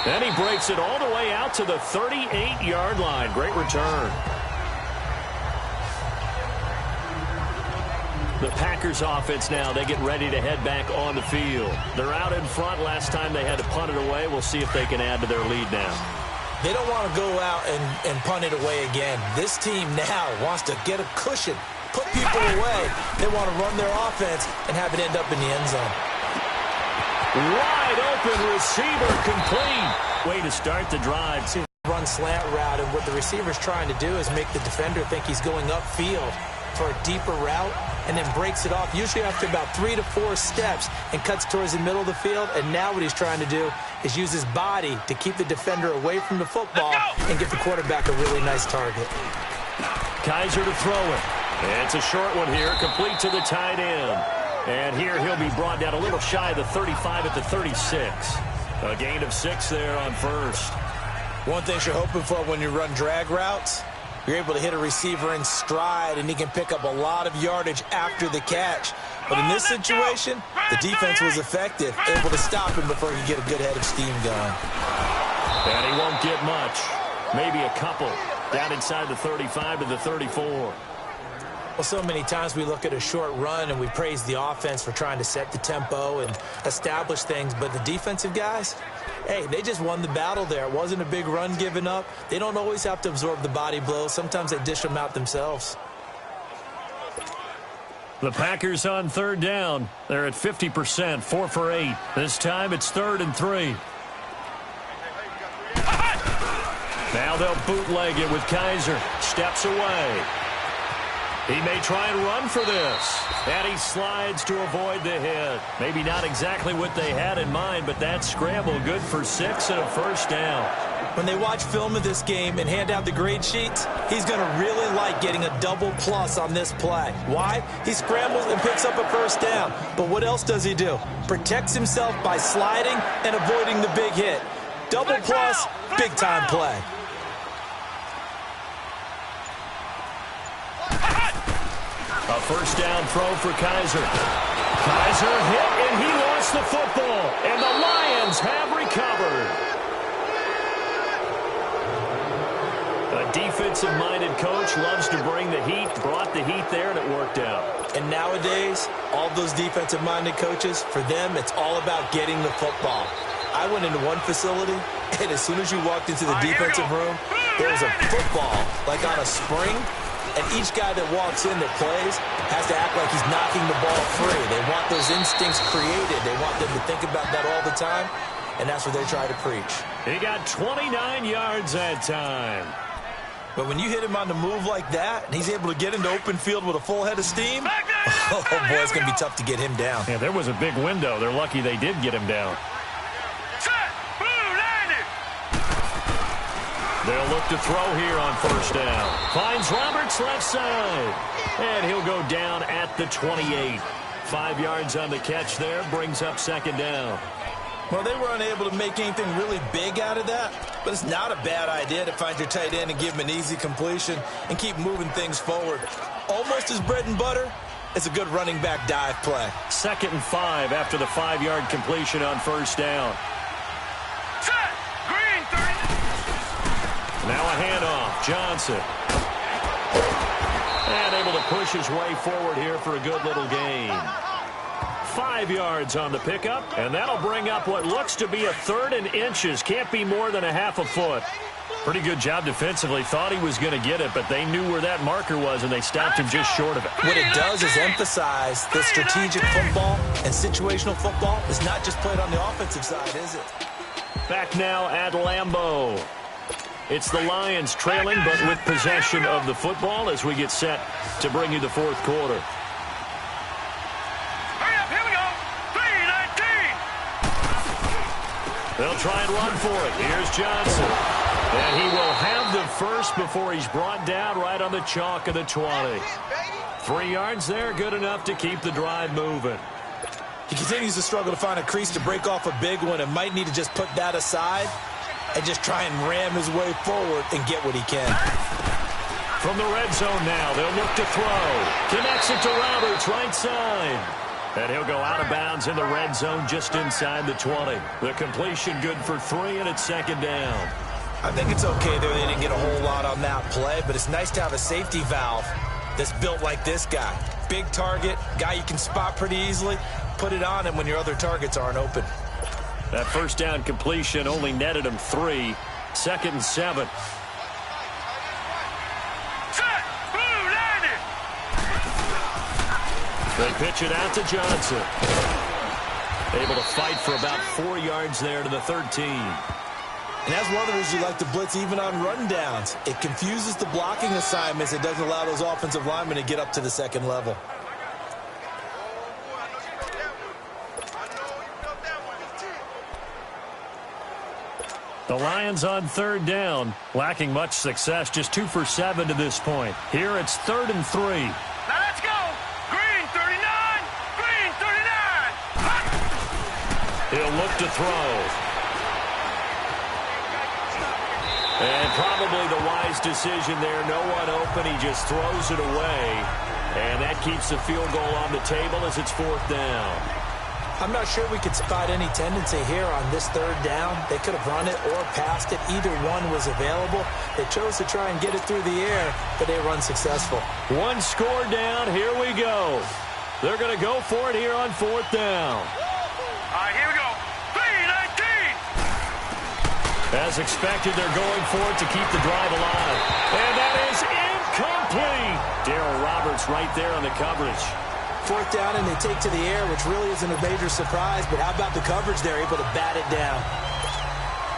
Then he breaks it all the way out to the 38-yard line. Great return. The Packers offense now, they get ready to head back on the field. They're out in front. Last time they had to punt it away. We'll see if they can add to their lead now. They don't want to go out and punt it away again. This team now wants to get a cushion, put people away. They want to run their offense and have it end up in the end zone. Wide open receiver complete. Way to start the drive. Run slant route, and what the receiver's trying to do is make the defender think he's going upfield for a deeper route, and then breaks it off, usually after about 3 to 4 steps, and cuts towards the middle of the field. And now what he's trying to do is use his body to keep the defender away from the football and give the quarterback a really nice target. Kaiser to throw it. It's a short one here, complete to the tight end. And here he'll be brought down a little shy of the 35 at the 36. A gain of 6 there on 1st. One thing you're hoping for when you run drag routes, you're able to hit a receiver in stride, and he can pick up a lot of yardage after the catch. But in this situation, the defense was effective, able to stop him before he could get a good head of steam going. And he won't get much. Maybe a couple. Down inside the 35 to the 34. Well, so many times we look at a short run and we praise the offense for trying to set the tempo and establish things, but the defensive guys, hey, they just won the battle there. It wasn't a big run given up. They don't always have to absorb the body blows. Sometimes they dish them out themselves. The Packers on 3rd down. They're at 50%, 4 for 8. This time it's 3rd and 3. Now they'll bootleg it with Kaiser. Steps away. He may try and run for this. And he slides to avoid the hit. Maybe not exactly what they had in mind, but that scramble good for 6 and a 1st down. When they watch film of this game and hand out the grade sheets, he's going to really like getting a double plus on this play. Why? He scrambles and picks up a 1st down. But what else does he do? Protects himself by sliding and avoiding the big hit. Double plus, big-time play. A 1st down throw for Kaiser. Kaiser hit, and he lost the football. And the Lions have recovered. A defense defensive-minded coach loves to bring the heat, brought the heat there, and it worked out. And nowadays, all those defensive-minded coaches, for them, it's all about getting the football. I went into one facility, and as soon as you walked into the defensive room, there was a football, like on a spring, and each guy that walks in that plays has to act like he's knocking the ball free. They want those instincts created. They want them to think about that all the time, and that's what they try to preach. He got 29 yards that time. But when you hit him on the move like that, and he's able to get into open field with a full head of steam, oh, boy, it's going to be tough to get him down. Yeah, there was a big window. They're lucky they did get him down. They'll look to throw here on first down. Finds Roberts left side. And he'll go down at the 28. 5 yards on the catch there. Brings up second down. Well, they were unable to make anything really big out of that. But it's not a bad idea to find your tight end and give him an easy completion and keep moving things forward. Almost his bread and butter. It's a good running back dive play. 2nd and 5 after the 5-yard completion on first down. Now a handoff. Johnson. And able to push his way forward here for a good little gain. 5 yards on the pickup, and that'll bring up what looks to be a 3rd and inches. Can't be more than a half a foot. Pretty good job defensively. Thought he was going to get it, but they knew where that marker was, and they stopped him just short of it. What it does is emphasize that strategic football and situational football is not just played on the offensive side, is it? Back now at Lambeau. It's the Lions trailing, but with possession of the football as we get set to bring you the fourth quarter. Hurry up, here we go. 3:19. They'll try and run for it. Here's Johnson. And he will have the first before he's brought down right on the chalk of the 20. 3 yards there, good enough to keep the drive moving. He continues to struggle to find a crease to break off a big one and might need to just put that aside and just try and ram his way forward and get what he can. From the red zone now, they'll look to throw. Connects it to Roberts, right side. And he'll go out of bounds in the red zone just inside the 20. The completion good for 3, and it's second down. I think it's okay there. They didn't get a whole lot on that play, but it's nice to have a safety valve that's built like this guy. Big target, guy you can spot pretty easily. Put it on him when your other targets aren't open. That first down completion only netted him 3. 2nd and 7. They pitch it out to Johnson. Able to fight for about 4 yards there to the 13. And that's one of the reasons you like to blitz even on rundowns. It confuses the blocking assignments. It doesn't allow those offensive linemen to get up to the second level. The Lions on 3rd down, lacking much success, just 2 for 7 to this point. Here it's 3rd and 3. Now let's go. Green 39. Green 39. He'll look to throw. And probably the wise decision there. No one open. He just throws it away. And that keeps the field goal on the table as it's 4th down. I'm not sure we could spot any tendency here on this 3rd down. They could have run it or passed it. Either one was available. They chose to try and get it through the air, but they were unsuccessful. 1 score down. Here we go. They're going to go for it here on 4th down. All right, here we go. 3:19. As expected, they're going for it to keep the drive alive. And that is incomplete. Darryl Roberts right there on the coverage. 4th down, and they take to the air, which really isn't a major surprise, but how about the coverage there, able to bat it down?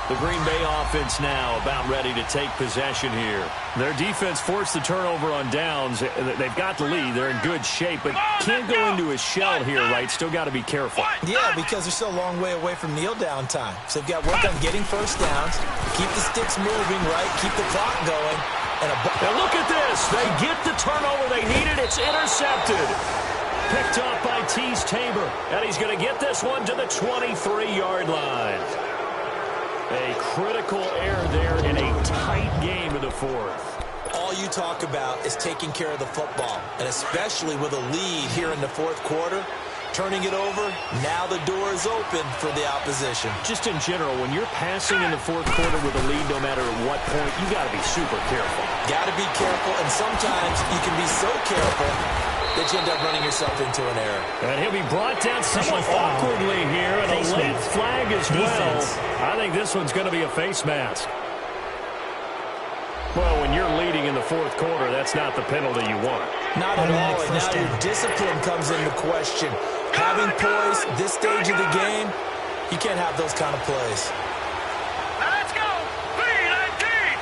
The Green Bay offense now about ready to take possession here. Their defense forced the turnover on downs. They've got the lead. They're in good shape, but can't go into a shell here, right? Still got to be careful. Yeah, because they're still a long way away from kneel down time. So they've got work on getting first downs, keep the sticks moving, right? Keep the clock going. And look at this. They get the turnover they needed. It's intercepted. Picked off by Tease Tabor. And he's going to get this one to the 23-yard line. A critical error there in a tight game in the 4th. All you talk about is taking care of the football, and especially with a lead here in the 4th quarter, turning it over. Now the door is open for the opposition. Just in general, when you're passing in the fourth quarter with a lead, no matter at what point, you got to be super careful. Got to be careful, and sometimes you can be so careful that you end up running yourself into an error. And he'll be brought down somewhat awkwardly here, and a late flag as well. I think this one's going to be a face mask. Well, when you're leading in the fourth quarter, that's not the penalty you want. Not at all, and now your discipline comes into question. Having poise this stage of the game, you can't have those kind of plays. Now let's go. 3-19.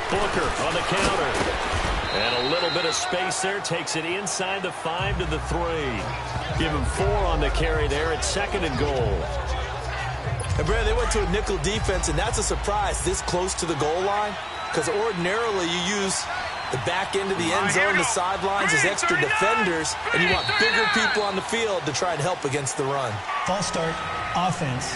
3-19. Booker on the counter. And a little bit of space there. Takes it inside the 5 to the 3. Give him 4 on the carry there. It's 2nd and goal. And, Brad, they went to a nickel defense, and that's a surprise this close to the goal line, because ordinarily you use the back end of the end zone, the sidelines as extra defenders, and you want bigger people on the field to try and help against the run. False start, offense.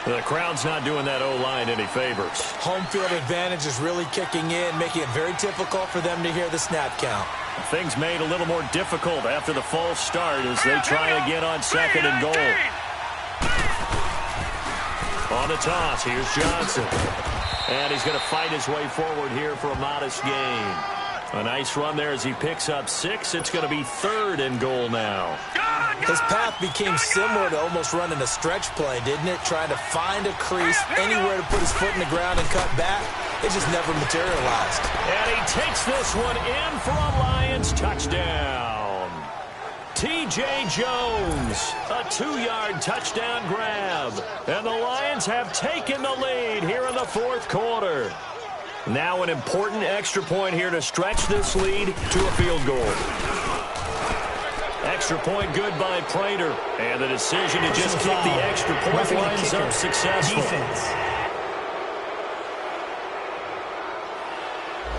The crowd's not doing that O-line any favors. Home field advantage is really kicking in, making it very difficult for them to hear the snap count. Things made a little more difficult after the false start as they try again on 2nd and goal. On the toss, here's Johnson. And he's going to fight his way forward here for a modest gain. A nice run there as he picks up 6. It's going to be 3rd and goal now. His path became similar to almost running a stretch play, didn't it? Trying to find a crease, anywhere to put his foot in the ground and cut back. It just never materialized. And he takes this one in for a Lions touchdown. T.J. Jones, a 2-yard touchdown grab. And the Lions have taken the lead here in the fourth quarter. Now an important extra point here to stretch this lead to a field goal. Extra point good by Prater. And the decision to just kick the extra point winds up successful.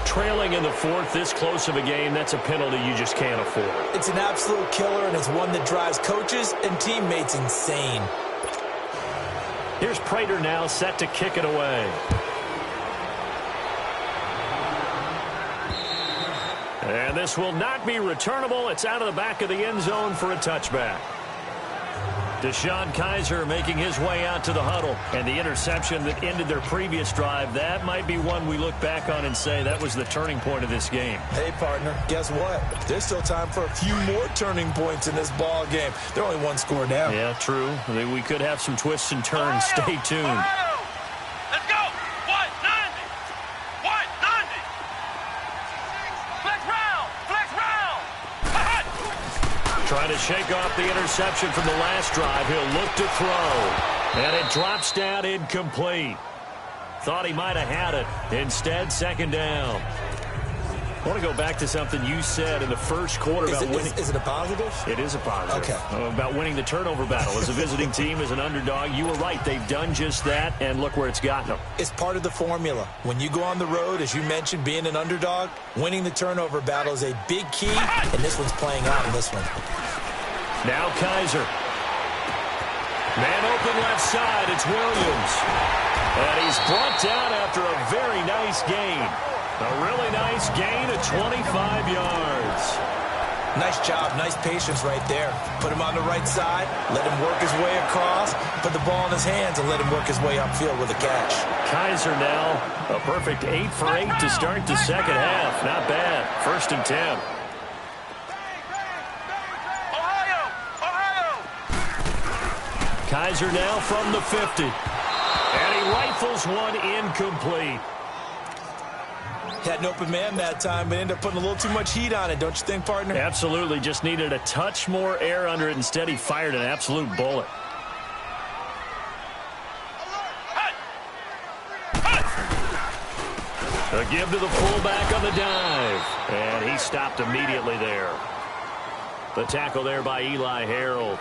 Trailing in the fourth, this close of a game, that's a penalty you just can't afford. It's an absolute killer, and it's one that drives coaches and teammates insane. Here's Prater now set to kick it away. And this will not be returnable. It's out of the back of the end zone for a touchback. Deshaun Kaiser making his way out to the huddle. And the interception that ended their previous drive, that might be one we look back on and say that was the turning point of this game. Hey, partner, guess what? There's still time for a few more turning points in this ball game. They're only 1 score down. Yeah, true. We could have some twists and turns. Stay tuned. Let's go. 190. 190. Flex round. Flex round. Trying to shake off the interception from the last drive. He'll look to throw. And it drops down incomplete. Thought he might have had it. Instead, 2nd down. I want to go back to something you said in the first quarter about winning. Is it a positive? It is a positive. Okay. About winning the turnover battle. As a visiting team, as an underdog, you were right. They've done just that, and look where it's gotten them. It's part of the formula. When you go on the road, as you mentioned, being an underdog, winning the turnover battle is a big key, and this one's playing out in this one. Now Kaiser. Man open left side. It's Williams. And he's brought down after a very nice gain. A really nice gain of 25 yards. Nice job, nice patience right there. Put him on the right side, let him work his way across, put the ball in his hands, and let him work his way upfield with a catch. Kaiser now a perfect 8 for 8 to start the second half. Not bad. 1st and 10. Kaiser now from the 50. And he rifles one incomplete. Had an open man that time, but ended up putting a little too much heat on it, don't you think, partner? Absolutely. Just needed a touch more air under it. Instead, he fired an absolute bullet. A give to the fullback on the dive. And he stopped immediately there. The tackle there by Eli Harold.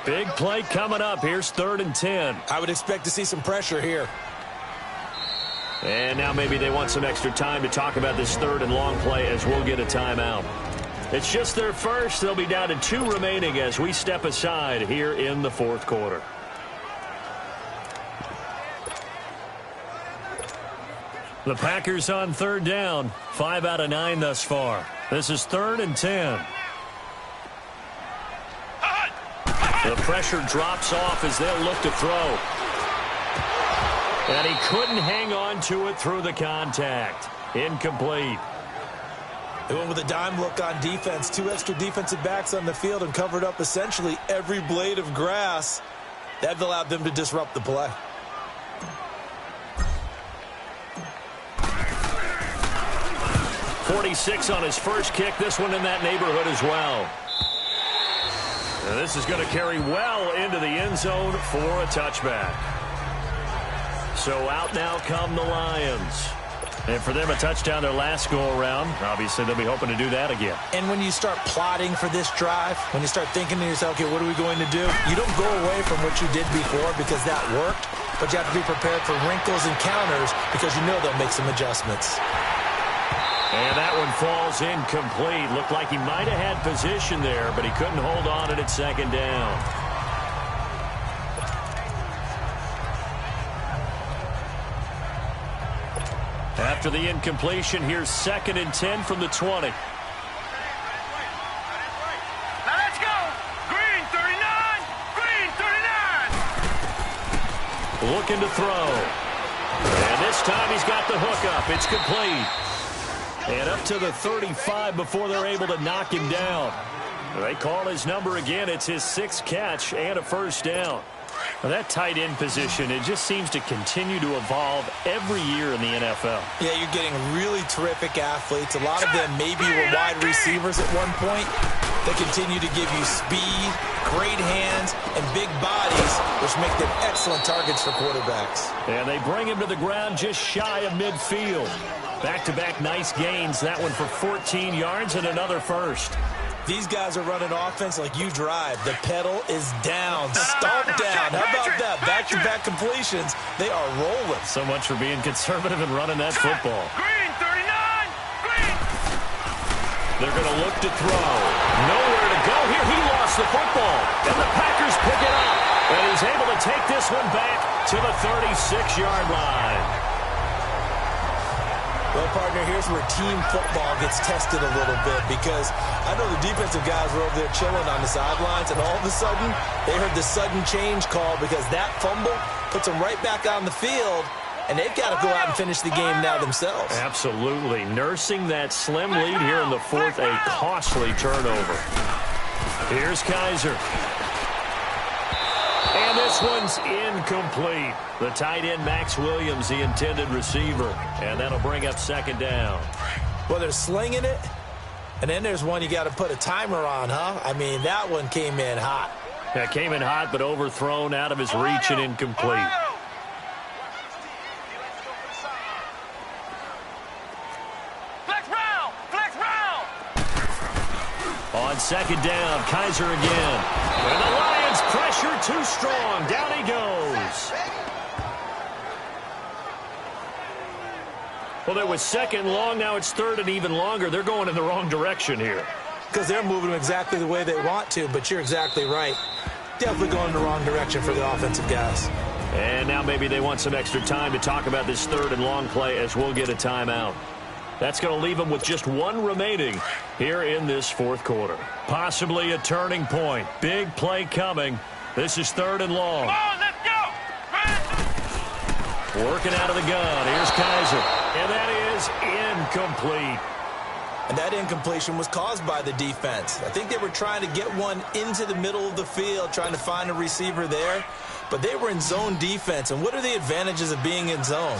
Big play coming up. Here's 3rd and 10. I would expect to see some pressure here. And now maybe they want some extra time to talk about this 3rd and long play as we'll get a timeout. It's just their first. They'll be down to 2 remaining as we step aside here in the fourth quarter. The Packers on third down. 5 out of 9 thus far. This is 3rd and 10. The pressure drops off as they'll look to throw. And he couldn't hang on to it through the contact. Incomplete. They went with a dime look on defense. 2 extra defensive backs on the field and covered up essentially every blade of grass. That allowed them to disrupt the play. .46 on his first kick. This one in that neighborhood as well. And this is going to carry well into the end zone for a touchback. So out now come the Lions. And for them, a touchdown their last go-around. Obviously, they'll be hoping to do that again. And when you start plotting for this drive, when you start thinking to yourself, okay, what are we going to do? You don't go away from what you did before because that worked, but you have to be prepared for wrinkles and counters because you know they'll make some adjustments. And that one falls incomplete. Looked like he might have had position there, but he couldn't hold on to it at second down. After the incompletion, here's 2nd and 10 from the 20. Now let's go. Green 39. Green 39. Looking to throw. And this time he's got the hook up. It's complete. And up to the 35 before they're able to knock him down. They call his number again. It's his 6th catch and a first down. Well, that tight end position, it just seems to continue to evolve every year in the NFL. Yeah, you're getting really terrific athletes. A lot of them maybe were wide receivers at one point. They continue to give you speed, great hands, and big bodies, which make them excellent targets for quarterbacks. And they bring him to the ground just shy of midfield. Back-to-back nice gains. That one for 14 yards and another first. These guys are running offense like you drive. The pedal is down, stomp down. How about that? Back-to-back completions. They are rolling. So much for being conservative and running that football. Green 39. Green. They're going to look to throw. Nowhere to go here. He lost the football. And the Packers pick it up. And he's able to take this one back to the 36-yard line. Well, partner, here's where team football gets tested a little bit because I know the defensive guys were over there chilling on the sidelines, and all of a sudden, they heard the sudden change call because that fumble puts them right back on the field, and they've got to go out and finish the game now themselves. Absolutely. Nursing that slim lead here in the 4th, a costly turnover. Here's Kaiser. And this one's incomplete. The tight end, Max Williams, the intended receiver. And that'll bring up 2nd down. Well, they're slinging it. And then there's one you got to put a timer on, huh? I mean, that one came in hot. Yeah, came in hot, but overthrown, out of his reach and incomplete. Flex round. Flex round. On 2nd down, Kaiser again. And the Lions pressure too strong. Down he goes. Well, it was 2nd long. Now it's 3rd and even longer. They're going in the wrong direction here. Because they're moving them exactly the way they want to, but you're exactly right. Definitely going in the wrong direction for the offensive guys. And now maybe they want some extra time to talk about this 3rd and long play as we'll get a timeout. That's going to leave them with just 1 remaining here in this 4th quarter. Possibly a turning point. Big play coming. This is 3rd and long. Come on, let's go. Working out of the gun. Here's Kaiser. And that is incomplete. And that incompletion was caused by the defense. I think they were trying to get one into the middle of the field, trying to find a receiver there. But they were in zone defense. And what are the advantages of being in zone?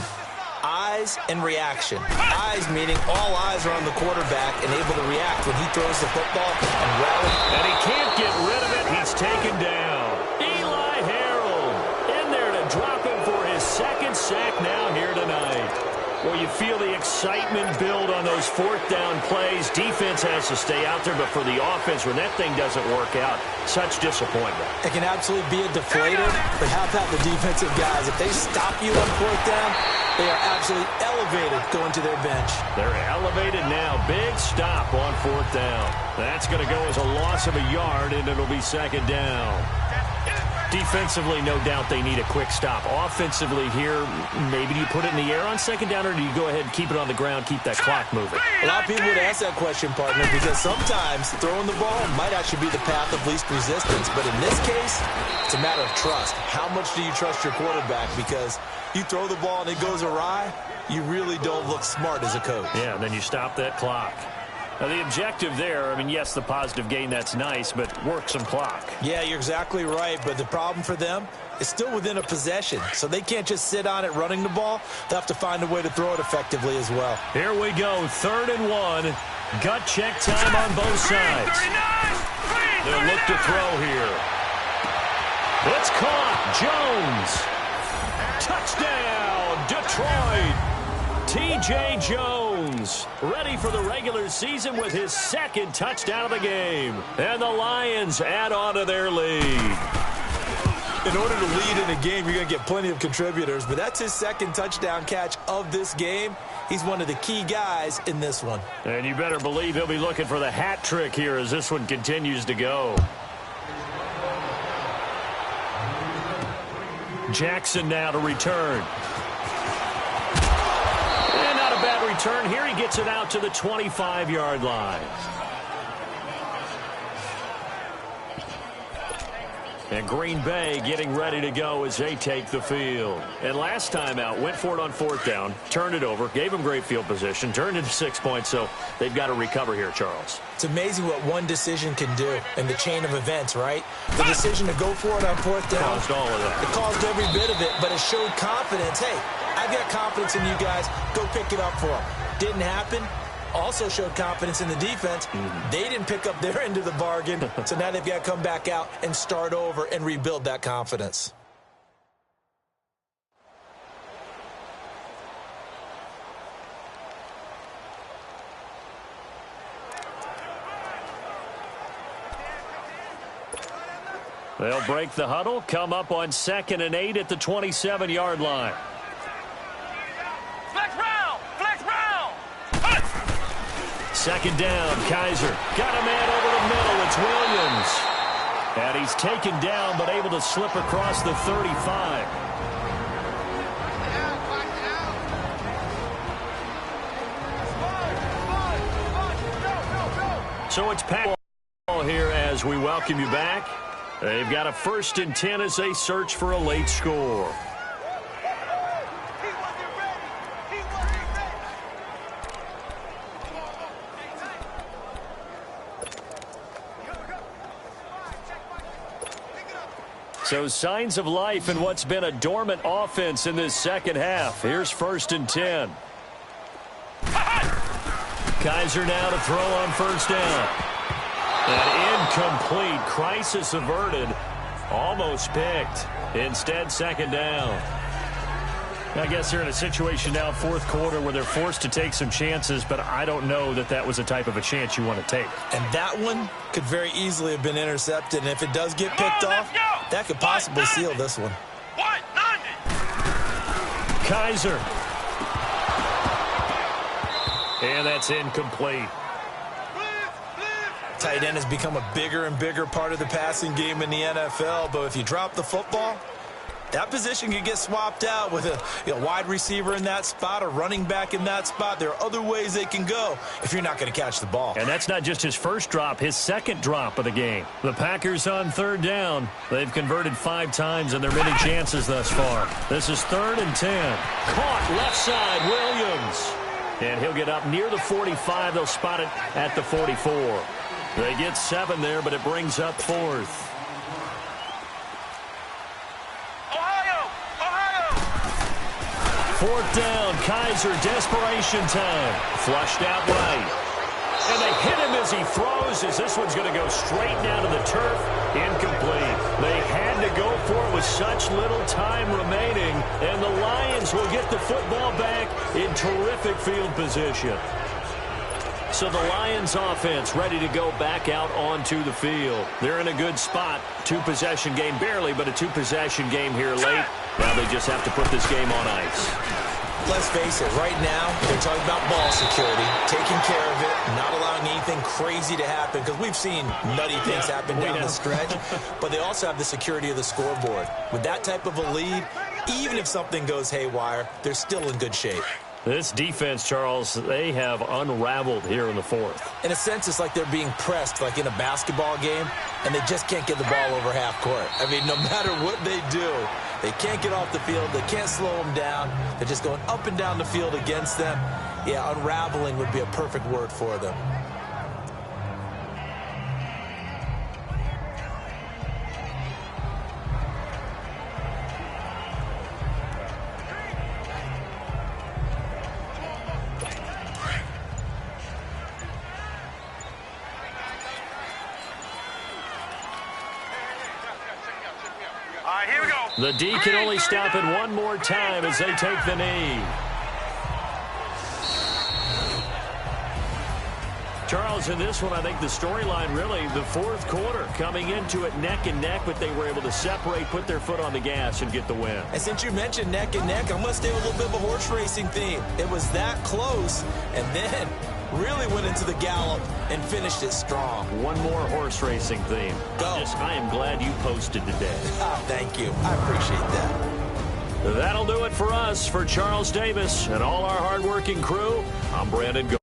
Eyes and reaction. Eyes meaning all eyes are on the quarterback and able to react when he throws the football and rally. And he can't get rid of it. He's taken down. Eli Harold in there to drop him for his 2nd sack now here tonight. Well, you feel the excitement build on those 4th down plays. Defense has to stay out there, but for the offense, when that thing doesn't work out, such disappointment. It can absolutely be a deflator, but how about the defensive guys? If they stop you on 4th down, they are absolutely elevated going to their bench. They're elevated now. Big stop on 4th down. That's going to go as a loss of a yard, and it'll be 2nd down. Defensively, no doubt they need a quick stop. Offensively here, maybe do you put it in the air on second down, or do you go ahead and keep it on the ground, keep that clock moving? A lot of people would ask that question, partner, because sometimes throwing the ball might actually be the path of least resistance. But in this case, it's a matter of trust. How much do you trust your quarterback? Because you throw the ball and it goes awry, you really don't look smart as a coach. Yeah, and then you stop that clock. Now, the objective there, I mean, yes, the positive gain, that's nice, but work some clock. Yeah, you're exactly right, but the problem for them is still within a possession, so they can't just sit on it running the ball. They'll have to find a way to throw it effectively as well. Here we go, 3rd and 1. Gut check time on both sides. They'll look to throw here. It's caught. Jones. Touchdown, Detroit. T.J. Jones ready for the regular season with his 2nd touchdown of the game. And the Lions add on to their lead. In order to lead in a game, you're going to get plenty of contributors, but that's his 2nd touchdown catch of this game. He's one of the key guys in this one. And you better believe he'll be looking for the hat trick here as this one continues to go. Jackson now to return. Bad return here. He gets it out to the 25-yard line. And Green Bay getting ready to go as they take the field. And last time out, went for it on 4th down, turned it over, gave them great field position, turned into 6 points, so they've got to recover here, Charles. It's amazing what one decision can do in the chain of events, right? The decision to go for it on 4th down. Caused all of that. It caused every bit of it, but it showed confidence. Hey, I've got confidence in you guys. Go pick it up for them. Didn't happen. Also showed confidence in the defense. They didn't pick up their end of the bargain, so now they've got to come back out and start over and rebuild that confidence. They'll break the huddle, come up on 2nd and 8 at the 27-yard line. Second down, Kaiser. Got a man over the middle. It's Williams. And he's taken down, but able to slip across the 35. So it's Pat here as we welcome you back. They've got a 1st and 10 as they search for a late score. So signs of life in what's been a dormant offense in this 2nd half. Here's 1st and 10. Kaiser now to throw on 1st down. An incomplete. Crisis averted. Almost picked. Instead, 2nd down. I guess they're in a situation now, 4th quarter, where they're forced to take some chances, but I don't know that that was the type of a chance you want to take. And that one could very easily have been intercepted, and if it does get picked off, that could possibly seal this one. Kaiser. And that's incomplete. Tight end has become a bigger and bigger part of the passing game in the NFL, but if you drop the football, that position can get swapped out with a wide receiver in that spot, a running back in that spot. There are other ways they can go if you're not going to catch the ball. And that's not just his 1st drop, his 2nd drop of the game. The Packers on 3rd down. They've converted 5 times in their many chances thus far. This is 3rd and 10. Caught left side, Williams. And he'll get up near the 45. They'll spot it at the 44. They get 7 there, but it brings up 4th. Fourth down, Kaiser, desperation time. Flushed out right. And they hit him as he throws, as this one's going to go straight down to the turf. Incomplete. They had to go for it with such little time remaining, and the Lions will get the football back in terrific field position. So the Lions offense ready to go back out onto the field. They're in a good spot. 2-possession game, barely, but a 2-possession game here late. Now they just have to put this game on ice. Let's face it, right now, they're talking about ball security, taking care of it, not allowing anything crazy to happen, because we've seen nutty things happen down the stretch, but they also have the security of the scoreboard. With that type of a lead, even if something goes haywire, they're still in good shape. This defense, Charles, they have unraveled here in the fourth. In a sense, it's like they're being pressed, like in a basketball game, and they just can't get the ball over half court. I mean, no matter what they do, they can't get off the field. They can't slow them down. They're just going up and down the field against them. Yeah, unraveling would be a perfect word for them. All right, here we go. The D can only stop it one more time as they take the knee. Charles, in this one, I think the storyline really, the fourth quarter, coming into it neck and neck, but they were able to separate, put their foot on the gas, and get the win. And since you mentioned neck and neck, I'm going to stay with a little bit of a horse racing theme. It was that close, and then really went into the gallop and finished it strong. One more horse racing theme. Go. I am glad you posted today. Thank you. I appreciate that. That'll do it for us. For Charles Davis and all our hardworking crew, I'm Brandon Go.